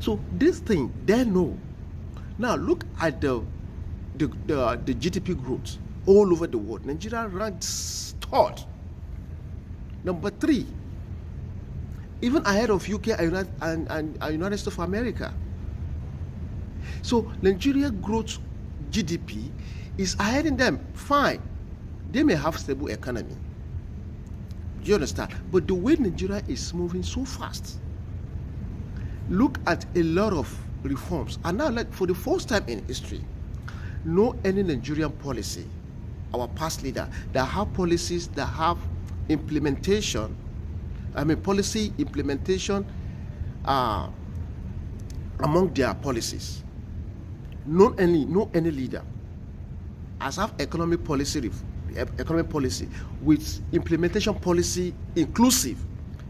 So this thing, they know. Now look at the GDP growth all over the world. Nigeria ranks third. Number 3, even ahead of UK and United States of America. So Nigeria growth GDP is ahead in them. Fine, they may have stable economy. Do you understand? But the way Nigeria is moving so fast, look at a lot of reforms. And now, like, for the first time in history, no any Nigerian policy, our past leader, that have policies that have implementation, policy implementation among their policies. No any leader has have economic policy with implementation policy inclusive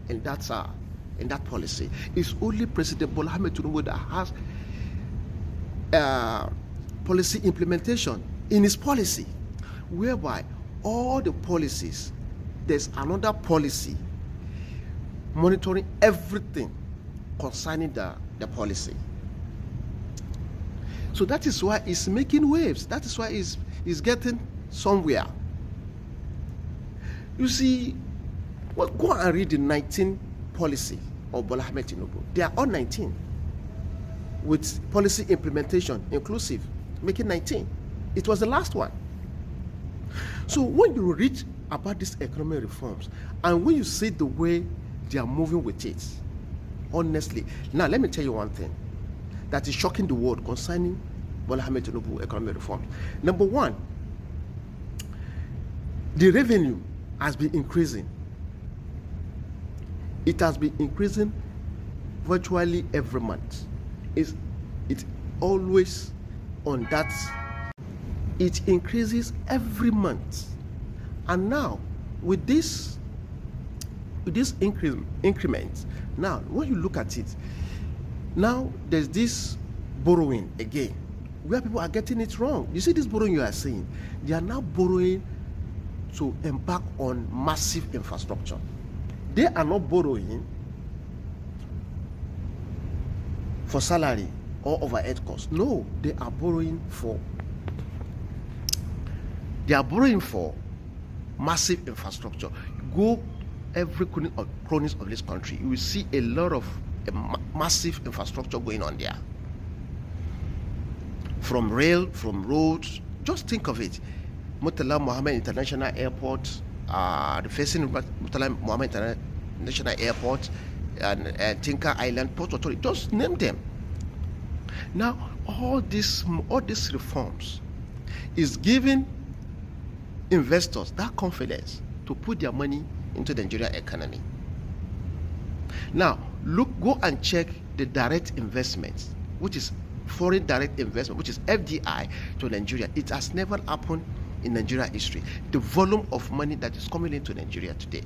in that policy. It's only President Bola Ahmed Tinubu that has policy implementation in his policy, whereby all the policies, there's another policy monitoring everything concerning the policy. So that is why it's making waves. That is why it's getting somewhere. You see, well, go and read the 19 policy of Bola Ahmed Tinubu. They are all 19 with policy implementation inclusive, making 19. It was the last one. So when you read about these economic reforms and when you see the way they are moving with it, honestly, now let me tell you one thing that is shocking the world concerning Bola Ahmed Tinubu economic reforms. Number 1, the revenue has been increasing. It has been increasing virtually every month. It's always on that. It increases every month. And now with this increment, now when you look at it, now there's this borrowing again, where people are getting it wrong. You see this borrowing you are saying, they are now borrowing to embark on massive infrastructure. They are not borrowing for salary or overhead costs. No, they are borrowing for massive infrastructure. Go every corners of this country, you will see a lot of massive infrastructure going on there. From rail, from roads. Just think of it. Murtala Mohammed International Airport, the facing Murtala Mohammed International Airport, and Tinker Island Port Authority. Just name them. Now, all these reforms is giving investors that confidence to put their money into the Nigerian economy. Now, go and check the direct investments, which is foreign direct investment, which is FDI to Nigeria. It has never happened in Nigeria history, the volume of money that is coming into Nigeria today.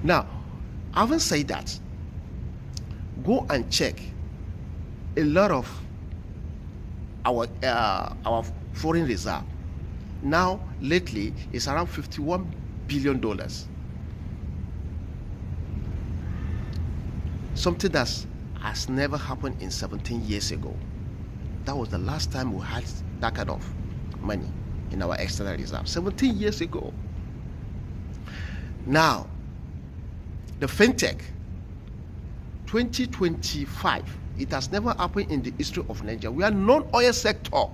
Now, having said that, go and check a lot of our foreign reserve. Now, lately, it's around $51 billion. Something that has never happened in 17 years ago. That was the last time we had that kind of money in our external reserve, 17 years ago. Now, the fintech, 2025, it has never happened in the history of Nigeria. We are non-oil sector.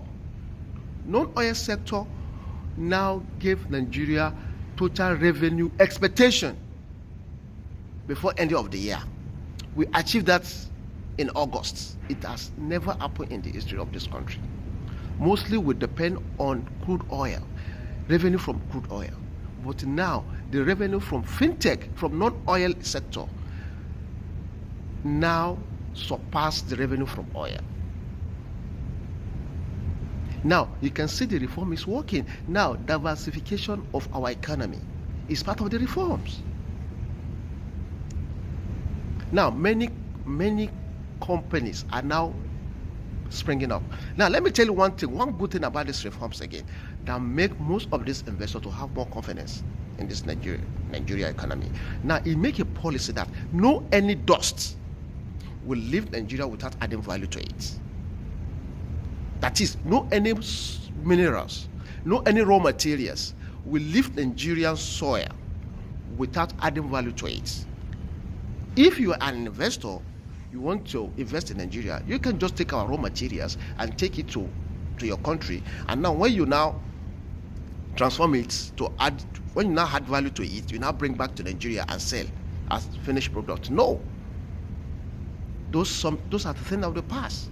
Non-oil sector now gave Nigeria total revenue expectation before end of the year. We achieved that in August. It has never happened in the history of this country. Mostly we depend on crude oil, revenue from crude oil. But now the revenue from fintech, from non-oil sector, now surpass the revenue from oil. Now you can see the reform is working. Now diversification of our economy is part of the reforms. Now many companies are now springing up. Now let me tell you one good thing about these reforms again, that make most of these investors to have more confidence in this Nigeria economy. Now it make a policy that no any dust will leave Nigeria without adding value to it. That is, no any minerals, no any raw materials will leave Nigerian soil without adding value to it. If you are an investor, you want to invest in Nigeria, you can just take our raw materials and take it to your country, and now when you now transform it to add, when you now add value to it, you now bring back to Nigeria and sell as finished product. No, those are the things of the past.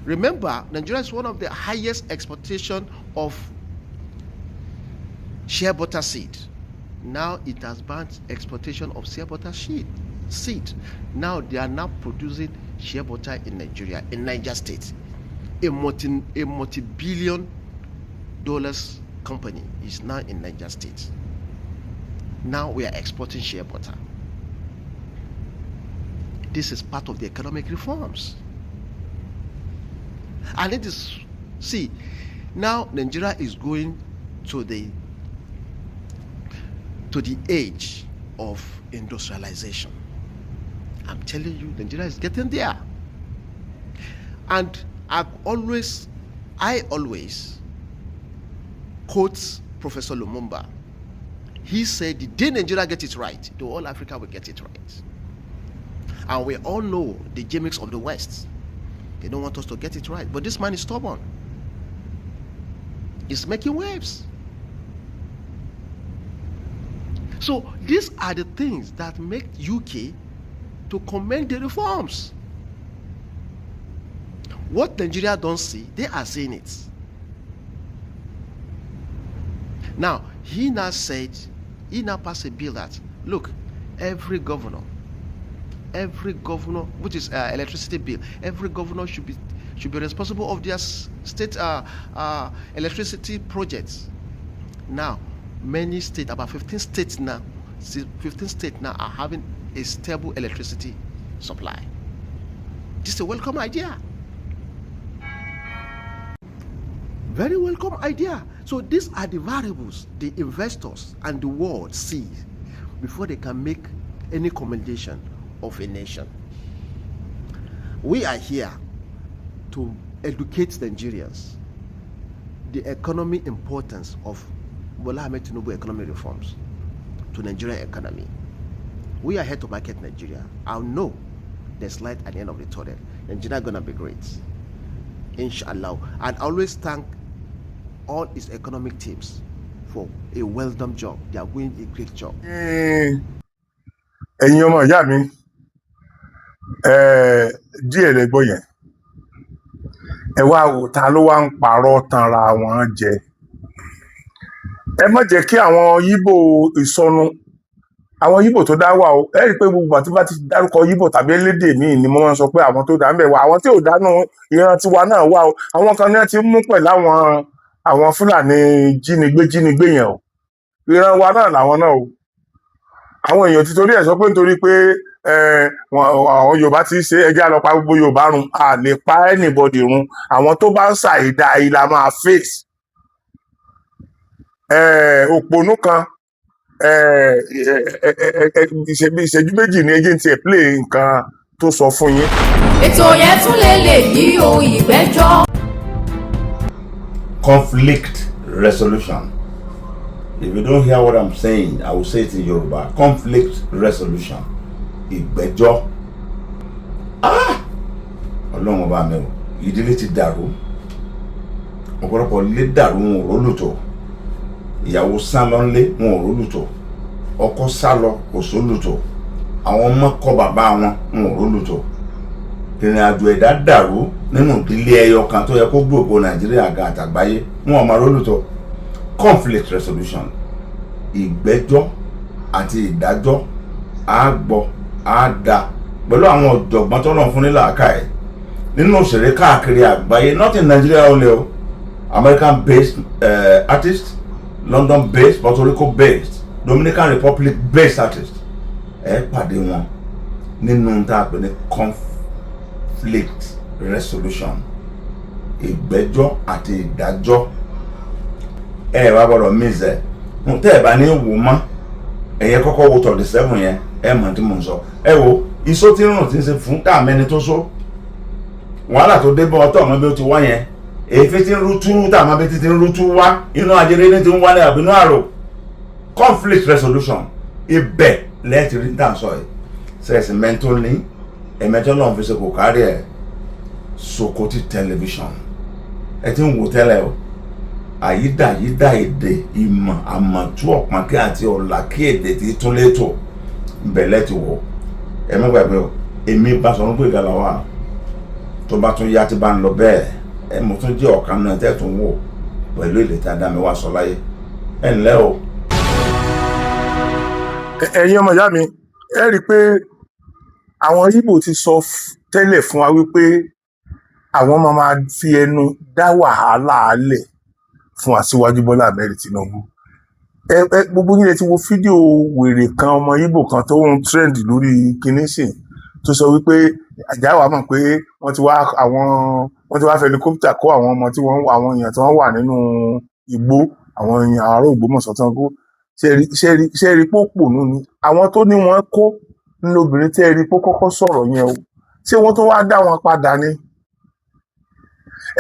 Remember, Nigeria is one of the highest exportation of shea butter seed. Now it has banned exportation of shea butter seed. Now they are now producing shea butter in Nigeria, in Niger State. A multi-billion dollars company is now in Niger State. Now we are exporting shea butter. This is part of the economic reforms. And it is, see, now Nigeria is going to the age of industrialization. I'm telling you, Nigeria is getting there. And I always quote Professor Lumumba. He said, the day Nigeria gets it right, the whole Africa will get it right. And we all know the gimmicks of the West. They don't want us to get it right. But this man is stubborn. He's making waves. So these are the things that make UK to commend the reforms. What Nigeria don't see, they are seeing it. Now, he now passed a bill that, look, every governor, which is electricity bill, every governor should be responsible of their state electricity projects. Now, many states, about 15 states now are having a stable electricity supply. This is a welcome idea. Very welcome idea. So these are the variables the investors and the world see before they can make any commendation of a nation. We are here to educate Nigerians the economic importance of Bola Ahmed Tinubu economic reforms to Nigerian economy. We are here to market Nigeria. I know there's light at the end of the tunnel. Nigeria gonna be great, inshallah. And I always thank all its economic teams for a well done job. They are doing a great job. Ẹ̀yin ọmọ ìyá mi, díẹ̀ lẹ gbọ́ yẹn. Ẹ wá wò ta ló wá ń parọ́ tanra wọn jẹ. Ẹ má jẹ́ kí àwọn Yíbò ìsọnù àwọn Yíbò tó dá wà o ẹ rí i pé gbogbo àti bá ti dárúkọ Yíbò tàbí elédè míì ni mo máa ń sọ pé àwọn tó dá ń bẹ̀ wá àwọn tí ò dánú ìran tiwa náà wà o àwọn kan náà ti mú pẹ̀lú àwọn Fúlàní jínigbé yẹn o ìran wa náà làwọn náà o àwọn èèyàn ti torí ẹ̀ sọ pé nítorí pé àwọn Yorùbá ti ṣe ẹjẹ́ àlọ́pàá gbogbo Yorùbá run a lè pa anybody run àwọn tó bá ń ṣàìdá ìlà máa face òpònú kan ìṣẹ́jú méjì ní ẹjẹ́ ti ẹ̀ play nǹkan tó sọ fún yín. ètò yẹn tún lè yí ohun ìgbẹ́jọ́. Conflict resolution. If you don't hear what I'm saying, I will say it in Yoruba. Conflict resolution. Ìgbẹ́jọ́. Ọlọ́run ọba mi o, ìdílé ti dàrú. Ọ̀pọ̀lọpọ̀ ilé dàrú wọn ò rólùtò. Ìyàwó sá lọ nílé wọn ò rólùtò. Ọkọ sá lọ kò sólùtò. Àwọn ọmọ kọ bàbá wọn ò rólùtò. Ìrìn àjò ẹ̀dá dàrú nínú ìdílé ẹyọ kan tó yẹ kó gbogbo Nàìjíríà ga àtàgbáyé wọn ò máa rólùtò. Conflict resolution. Ìgbẹ́jọ́ àti ìdájọ́ á gbọ́ á dá pẹ̀lú àwọn ọ̀jọ̀gbọ́n tó lọ́n fún ní làákàyè nínú òṣèré káàkiri àgbáyé, not in Nigeria only o, American based artist, London based, Puerto Rico based, Dominican Republic based artist ẹ pàdé wọn nínú tá a pè ní conflict resolution. Ìgbẹ́jọ́ àti ìdájọ́ ẹ wá gbọ́dọ̀ mísẹ tẹ́ ẹ bá ní wò mọ́ ẹ̀yẹ kọ́kọ́ wo tọ̀dí sẹ́fún yẹn ẹ mọ̀ tí mo ń sọ ẹ wo iṣó tí ń rùn tí ń ṣe fún káàmẹ́ni tó só wàhálà tó dé bọ́ ọtọ̀ ọmọ bí ó ti wá yẹn èéfín tí ń rú tú táwọn abẹ́tí tí ń rú tú wá inú ajẹ́rẹ́ ní ti ń wá ní àbínú àrò. Conflict resolution ibẹ̀ lẹ́ẹ̀tì rí tá à ń sọ yìí sẹ́ẹ̀sì mẹ́ntó ní ẹ̀mẹ́tọ́ náà fi ṣe kò kárí ẹ̀ Sokoti television ẹ ti ń wò tẹ́lẹ̀ o àyídà èdè ìmọ̀ àmọ̀tú ọ̀pọ̀nkí àti ọ̀làkí èdè tí tún létò bẹ̀lẹ̀ ti wọ̀ ẹ mọ́ gbàgbé o èmi bá sọ pé ìgbàlá wa tó bá tún yá tí bá ń lọ bẹ́ẹ̀ ẹ mo tún jẹ́ ọ̀kan náà tẹ́ tún wò pẹ̀lú èdè tí a dá mi wá sọ láyé ẹ ǹlẹ́ o. ẹ̀yin ọmọ ìyá mi ẹ rí i pé àwọn Ìgbò ti sọ tẹ́lẹ̀ fún wa wípé àwọn máa fi ẹnu dá wàhálà alẹ̀ fún Aṣíwájú Bọ́lá Ahmed Tinubu. Gbogbo yín lẹ ti wo fídíò wèrè kan ọmọ Ìgbò kan tó ń trend lórí kinísìn tó sọ wípé àjáwá mọ̀ pé wọ́n ti wá fẹ́ helicopter kó àwọn ọmọ tí àwọn èèyàn tí wọ́n wà nínú igbó àwọn èèyàn ará Ògbómọ̀ṣọ́ tán kó ṣe rí pópònú ni àwọn tó ní wọ́n kó nínú obìnrin tí ẹ rí pó kọ́kọ́ sọ̀rọ̀ yẹn o ṣé wọ́n tó wá dá wọn padà ni.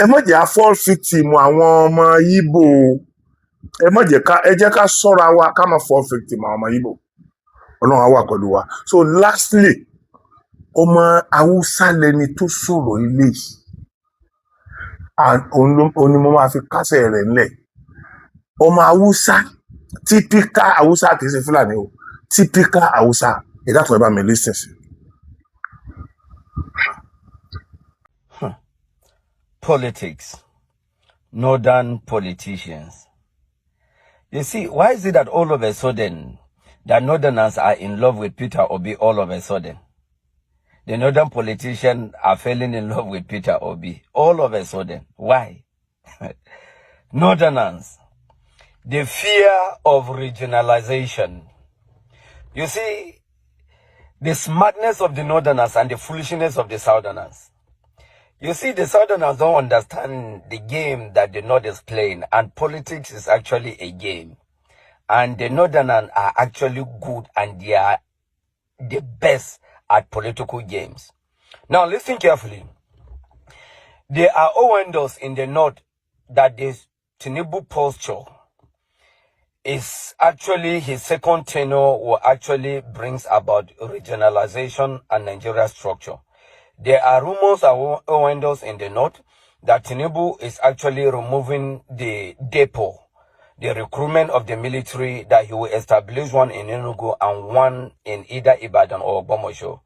Ẹ má jẹ́ fall victim àwọn ọmọ Ìgbò ẹ jẹ́ ká ṣọ́ra wa ká má fall victim àwọn ọmọ Ìgbò Ọlọ́run á wà pẹ̀lú wa. So lastly ọmọ Haúsá lẹni tó sọ̀rọ̀ ilé yìí òun ni mo máa fi kásẹ̀ rẹ̀ ńlẹ̀. Ọmọ Haúsá typical Haúsá kì í ṣe Fúlàní o typical Haúsá ẹ dákun ẹ bá mi listen sí. Politics, northern politicians. You see, why is it that all of a sudden the northerners are in love with Peter Obi all of a sudden? The northern politicians are falling in love with Peter Obi all of a sudden. Why? Northerners, the fear of regionalization. You see, the smartness of the northerners and the foolishness of the southerners. You see, the southerners don't understand the game that the north is playing, and politics is actually a game. And the northerners are actually good, and they are the best at political games. Now, listen carefully. There are owenders in the north that this Tinubu posture is actually his second tenure will actually brings about regionalization and Nigeria structure. There are rumors and owenders in the north that Tinubu is actually removing the depot, the recruitment of the military, that he will establish one in Enugu and one in either Ibadan or Ogbomoso.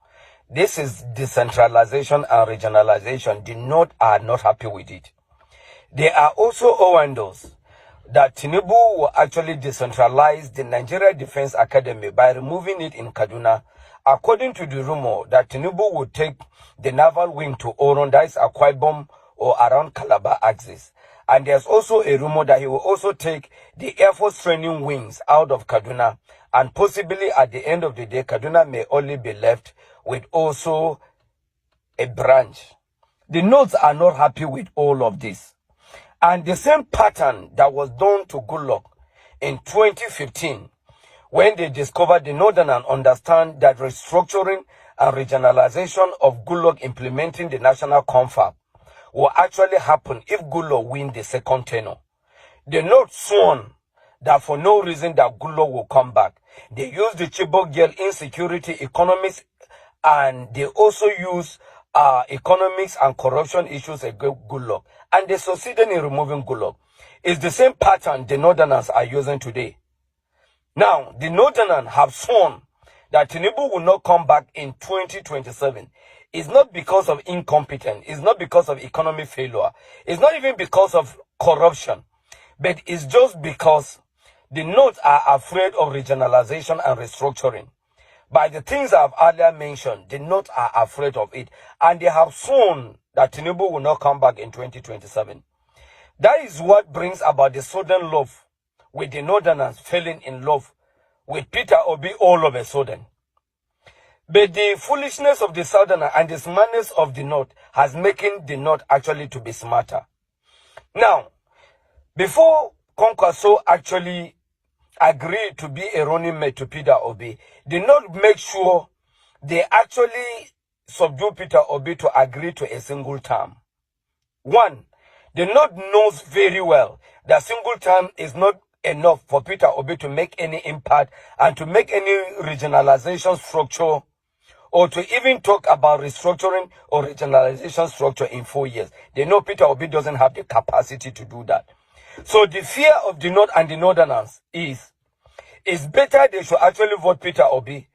This is decentralization and regionalization. The north are not happy with it. There are also owenders that Tinubu will actually decentralize the Nigeria Defense Academy by removing it in Kaduna. According to the rumor, that Tinubu would take the naval wing to Oron, that is Akwa Ibom or around Calabar axis. And there's also a rumor that he will also take the Air Force training wings out of Kaduna. And possibly at the end of the day, Kaduna may only be left with also a branch. The North are not happy with all of this. And the same pattern that was done to Goodluck in 2015, when they discovered the Northern and understand that restructuring and regionalization of Goodluck implementing the national confab will actually happen if Goodluck win the second tenure. The North sworn that for no reason that Goodluck will come back. They use the Chibok girl insecurity economics, and they also use economics and corruption issues against Goodluck. And they succeeded in removing Goodluck. It's the same pattern the Northerners are using today. Now, the Northerners have sworn that Tinubu will not come back in 2027. It's not because of incompetence. It's not because of economic failure. It's not even because of corruption. But it's just because the North are afraid of regionalization and restructuring. By the things I've earlier mentioned, the North are afraid of it. And they have sworn that Tinubu will not come back in 2027. That is what brings about the sudden love, with the Northerners falling in love with Peter Obi all of a sudden. But the foolishness of the Southerner and the smartness of the North has making the North actually to be smarter. Now, before Kwankwaso actually agreed to be a running mate to Peter Obi, the North make sure they actually subdue Peter Obi to agree to a single term. One, the North knows very well that single term is not enough for Peter Obi to make any impact and to make any regionalization structure, or to even talk about restructuring or regionalization structure in 4 years. They know Peter Obi doesn't have the capacity to do that. So the fear of the North and the Northerners is, it's better they should actually vote Peter Obi,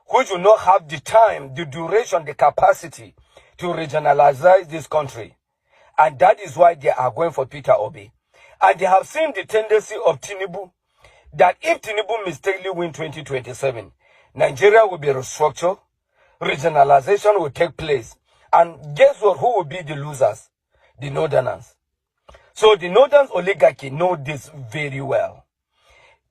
which will not have the time, the duration, the capacity to regionalize this country. And that is why they are going for Peter Obi. And they have seen the tendency of Tinubu, that if Tinubu mistakenly win 2027, Nigeria will be restructured, regionalization will take place. And guess what? Who will be the losers? The Northerners. So the Northern oligarchy know this very well.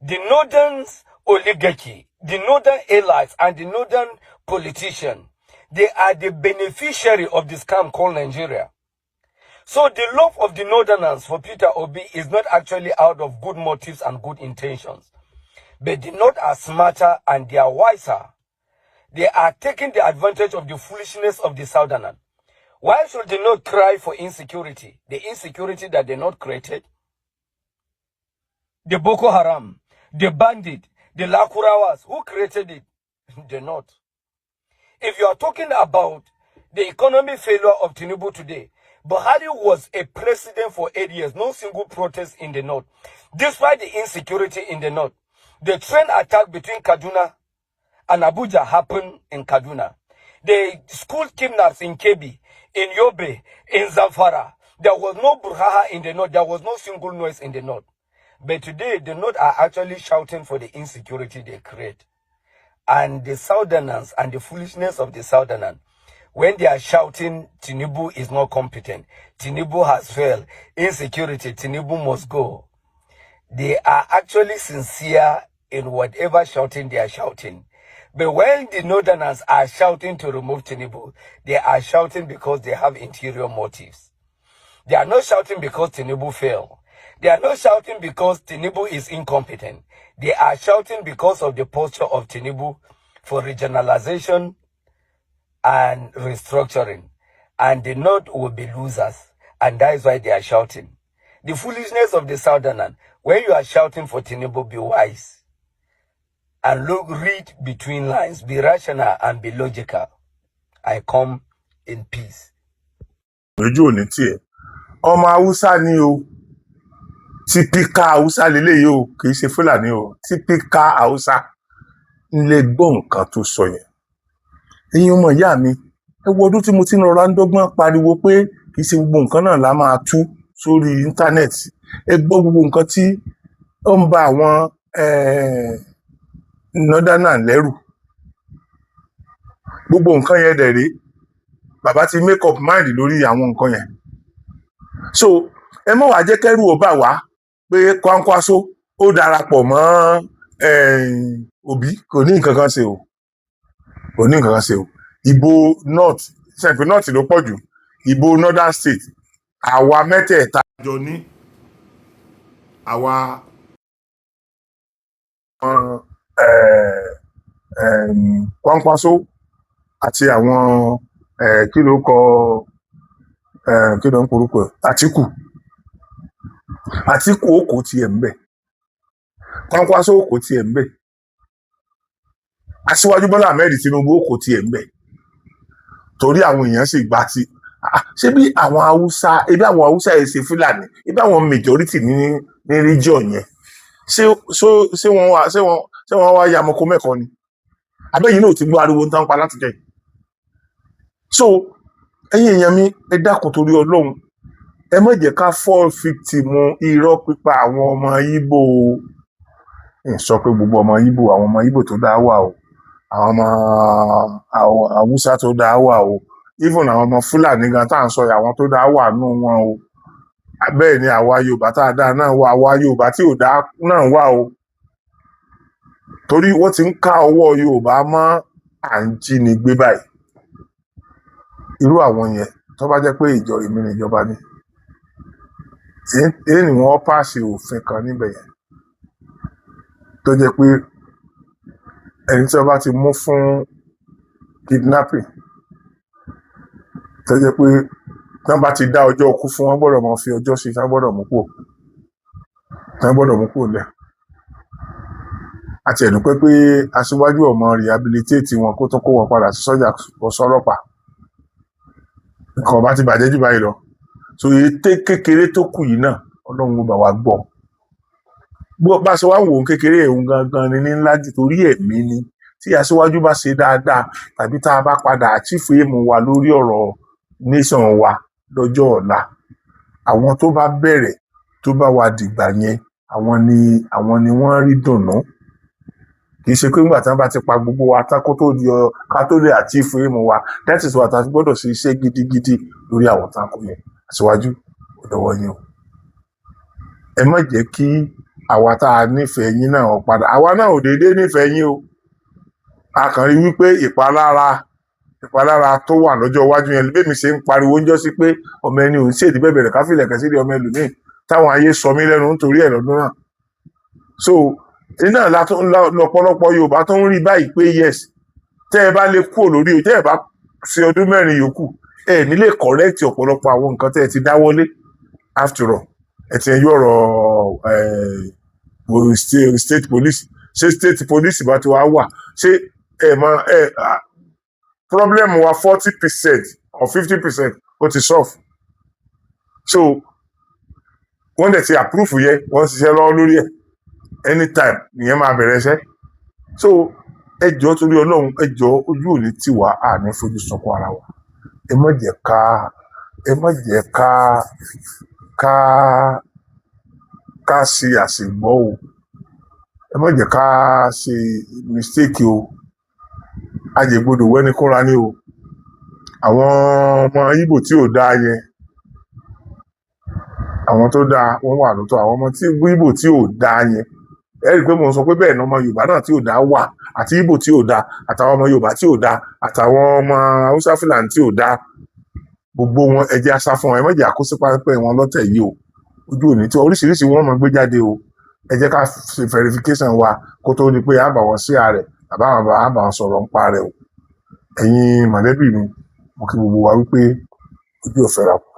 The Northern oligarchy, the Northern allies, and the Northern politicians, they are the beneficiary of this scam called Nigeria. So the love of the Northerners for Peter Obi is not actually out of good motives and good intentions. But the North are smarter and they are wiser. They are taking the advantage of the foolishness of the Southerners. Why should they not cry for insecurity? The insecurity that they not created. The Boko Haram, the bandit, the Lakurawas, who created it? They not. If you are talking about the economic failure of Tinubu today, Buhari was a president for 8 years, no single protest in the North. Despite the insecurity in the North, the train attack between Kaduna and Abuja happened in Kaduna. The school kidnaps in Kebbi, in Yobe, in Zamfara. There was no brouhaha in the North. There was no single noise in the North. But today, the North are actually shouting for the insecurity they create. And the Southerners and the foolishness of the Southerners, when they are shouting, Tinubu is not competent, Tinubu has failed, insecurity, Tinubu must go. They are actually sincere in whatever shouting they are shouting. But when the Northerners are shouting to remove Tinubu, they are shouting because they have interior motives. They are not shouting because Tinubu failed. They are not shouting because Tinubu is incompetent. They are shouting because of the posture of Tinubu for regionalization and restructuring. And the North will be losers. And that is why they are shouting. The foolishness of the Southerners, when you are shouting for Tinubu, be wise. And look, read between lines, be rational and be logical. I come in peace. Ojú òní tiẹ̀ ọmọ Haúsá ni o, típíkà Haúsá lélẹ́yìí o, kì í ṣe Fúlàní o, típíkà Haúsá. Ńlẹ̀ gbọ́ nǹkan tó sọ yẹn. Ẹ̀yin ọmọ ìyá mi, ẹ wo ọdún tí mo ti ń rọra ń dọ́gbọ́n pariwo pé kì í ṣe gbogbo nǹkan náà la máa tú sórí íńtánẹ́ẹ̀tì. ẹ gbọ́ gbogbo nǹkan tí ó ń ba àwọn northerners lẹ́rù gbogbo nǹkan yẹn dẹ̀ rí bàbá ti make up mind lórí àwọn nǹkan yẹn so ẹ mọ̀ wá jẹ́ kẹ́rù ó bà wá pé Kwankwaso ó darapọ̀ mọ́ Obi kò ní nǹkan kan ṣe o kò ní nǹkan kan ṣe o ìbò north ṣẹ̀pẹ̀ north ló pọ̀ jù ìbò northern state àwa mẹ́tẹ̀ẹ̀ta jọ ní àwa Kwankwaso àti àwọn kí ló ń porúkọ Àtíkù ó kò tiẹ̀ ń bẹ̀ Kwankwaso ó kò tiẹ̀ ń bẹ̀ Aṣíwájú Bọ́lá Ahmed Tinubu ó kò tiẹ̀ ń bẹ̀ torí àwọn èèyàn sì gbà tí ṣé bí àwọn Haúsá yẹn ṣe Fúlàní ebi àwọn majority ní region yẹn ṣé wọ́n wá yamọ̀kọ mẹ́kọ̀ọ́ ni abẹ́yìn náà ti gbọ́ ariwo tán pa láti jẹ́ so ẹ̀yin èèyàn mi ẹ dákun torí Ọlọ́run ẹ má jẹ́ ká fall victim irọ́ pípa àwọn ọmọ Ìgbò sọ pé gbogbo ọmọ Ìgbò àwọn ọmọ Ìgbò tó dá wà o àwọn ọmọ Haúsá tó dá wà o even àwọn ọmọ Fúlàní gan tá à ń sọ àwọn tó dá wà nù wọn o bẹ́ẹ̀ ni àwa Yorùbá tá a dá náà wà àwa Yorùbá tí ò dá náà wà o torí wọ́n ti ń ká ọwọ́ Yorùbá mọ́ à ń jínigbé báyìí irú àwọn yẹn tó bá jẹ́ pé ìjọ èmi níjọba ni èyí ni wọ́n pàṣẹ òfin kan níbẹ̀ yẹn tó jẹ́ pé ẹni tí wọ́n bá ti mú fún kidnapping tó jẹ́ pé tí wọ́n bá ti dá ọjọ́ ikú fún wọn gbọ́dọ̀ máa fi ọjọ́ sí tí wọ́n gbọ́dọ̀ mú kúrò lẹ̀ àti ẹ̀dùpẹ́ pé aṣíwájú ọmọ rehabilitate wọn kó tó kó wọn padà sí sọ́jà ọ̀sọ́lọ́pàá nǹkan ọba ti bàjẹ́ jù báyìí lọ so ète kékeré tó kù yìí náà Ọlọ́run ó bá wa gbọ́ bá ṣe wá wò ó kékeré ẹ̀hún gangan ni ńlá jù torí ẹ̀mí ni tí aṣíwájú bá ṣe dáadáa tàbí tá a bá padà àchífù èèmù wa lórí ọ̀rọ̀ nation wa lọ́jọ́ ọ̀la àwọn tó bá bẹ̀rẹ̀ tó bá wa dìgbà yẹn àwọn ni wọ́n rí dùnnú kì í ṣe pé nígbà tí wọ́n bá ti pa gbogbo wa tán ká tó lè àchífù èèmù wa that is why a gbọ́dọ̀ ṣe iṣẹ́ gidigidi lórí àwọn táǹkù yẹn aṣíwájú ọ̀dọ̀wọ́ yẹn o ẹ má jẹ́ kí àwa tá a nífẹ̀ẹ́ yín náà padà àwa náà ò déédéé nífẹ̀ẹ́ yín o a kàn rí wípé ìpalára tó wà lọ́jọ́ iwájú yẹn bẹ́ẹ̀mi ṣe ń pariwo ń jọ́ sí pé ọmọ ẹni ò ń ṣèdí bẹ̀bẹ̀rẹ̀ káfílẹ̀ kan sílẹ̀ ọmọ ẹlòmíì táwọn ayé sọ mí lẹ́nu nítorí ẹ̀ lọ́dún náà so iná lọ́pọ̀lọpọ̀ Yorùbá tó ń rí báyìí pé yes tẹ́ ẹ bá lè kúrò lórí tẹ́ ẹ bá ṣe ọdún mẹ́rin yòókù ẹ nílé correct ọ̀pọ̀lọpọ̀ àwọn nǹkan tẹ́ ẹ ti dáwọ́lé after all ẹ ti ẹyọ ọ̀rọ̀ state police ṣé state police bá ti wá wà ṣé problem wa 40% or 50% ó ti solve so wọ́n dẹ̀ ti approve yẹ wọ́n ṣiṣẹ́ lọ́wọ́ lórí ẹ̀ anytime nìyẹn máa bẹ̀rẹ̀ iṣẹ́ so ẹ jọ̀ọ́ torí Ọlọ́run ẹ jọ̀ọ́ ojú òní tì wá àní fojú sunkún ara wa ẹ má jẹ́ ká ṣe àṣìgbọ́ o ẹ má jẹ́ ká ṣe mistake o ajẹgbodò wẹ́ni kúnra ní o àwọn ọmọ Ìgbò tí ò dáa yẹn àwọn tó dáa wọ́n wà lọ́tọ̀ àwọn ọmọ tí Ìgbò tí ò dáa yẹn ẹ rí i pé mo sọ pé bẹ́ẹ̀ ni ọmọ Yorùbá náà tí ò dáa wà àti Ìgbò tí ò dáa àtàwọn ọmọ Yorùbá tí ò dáa àtàwọn ọmọ Haúsá Fúlàní tí ò dáa gbogbo wọn ẹ jẹ́ asá fún wọn ẹ má jẹ́ àkóso pápẹ́ wọn lọ́tẹ̀ yìí o ojú òní tí oríṣiríṣi wọn máa gbé jáde o ẹ jẹ́ ká ṣe verification wa kó tó di pé àbàwọ̀ sí ààrẹ àbàwọ̀ sọ̀rọ̀ ń pa rẹ̀ o ẹ̀yin mọ̀lẹ́bí mi mo kí gbogbo wa wípé ojú ò fẹ́ra kù.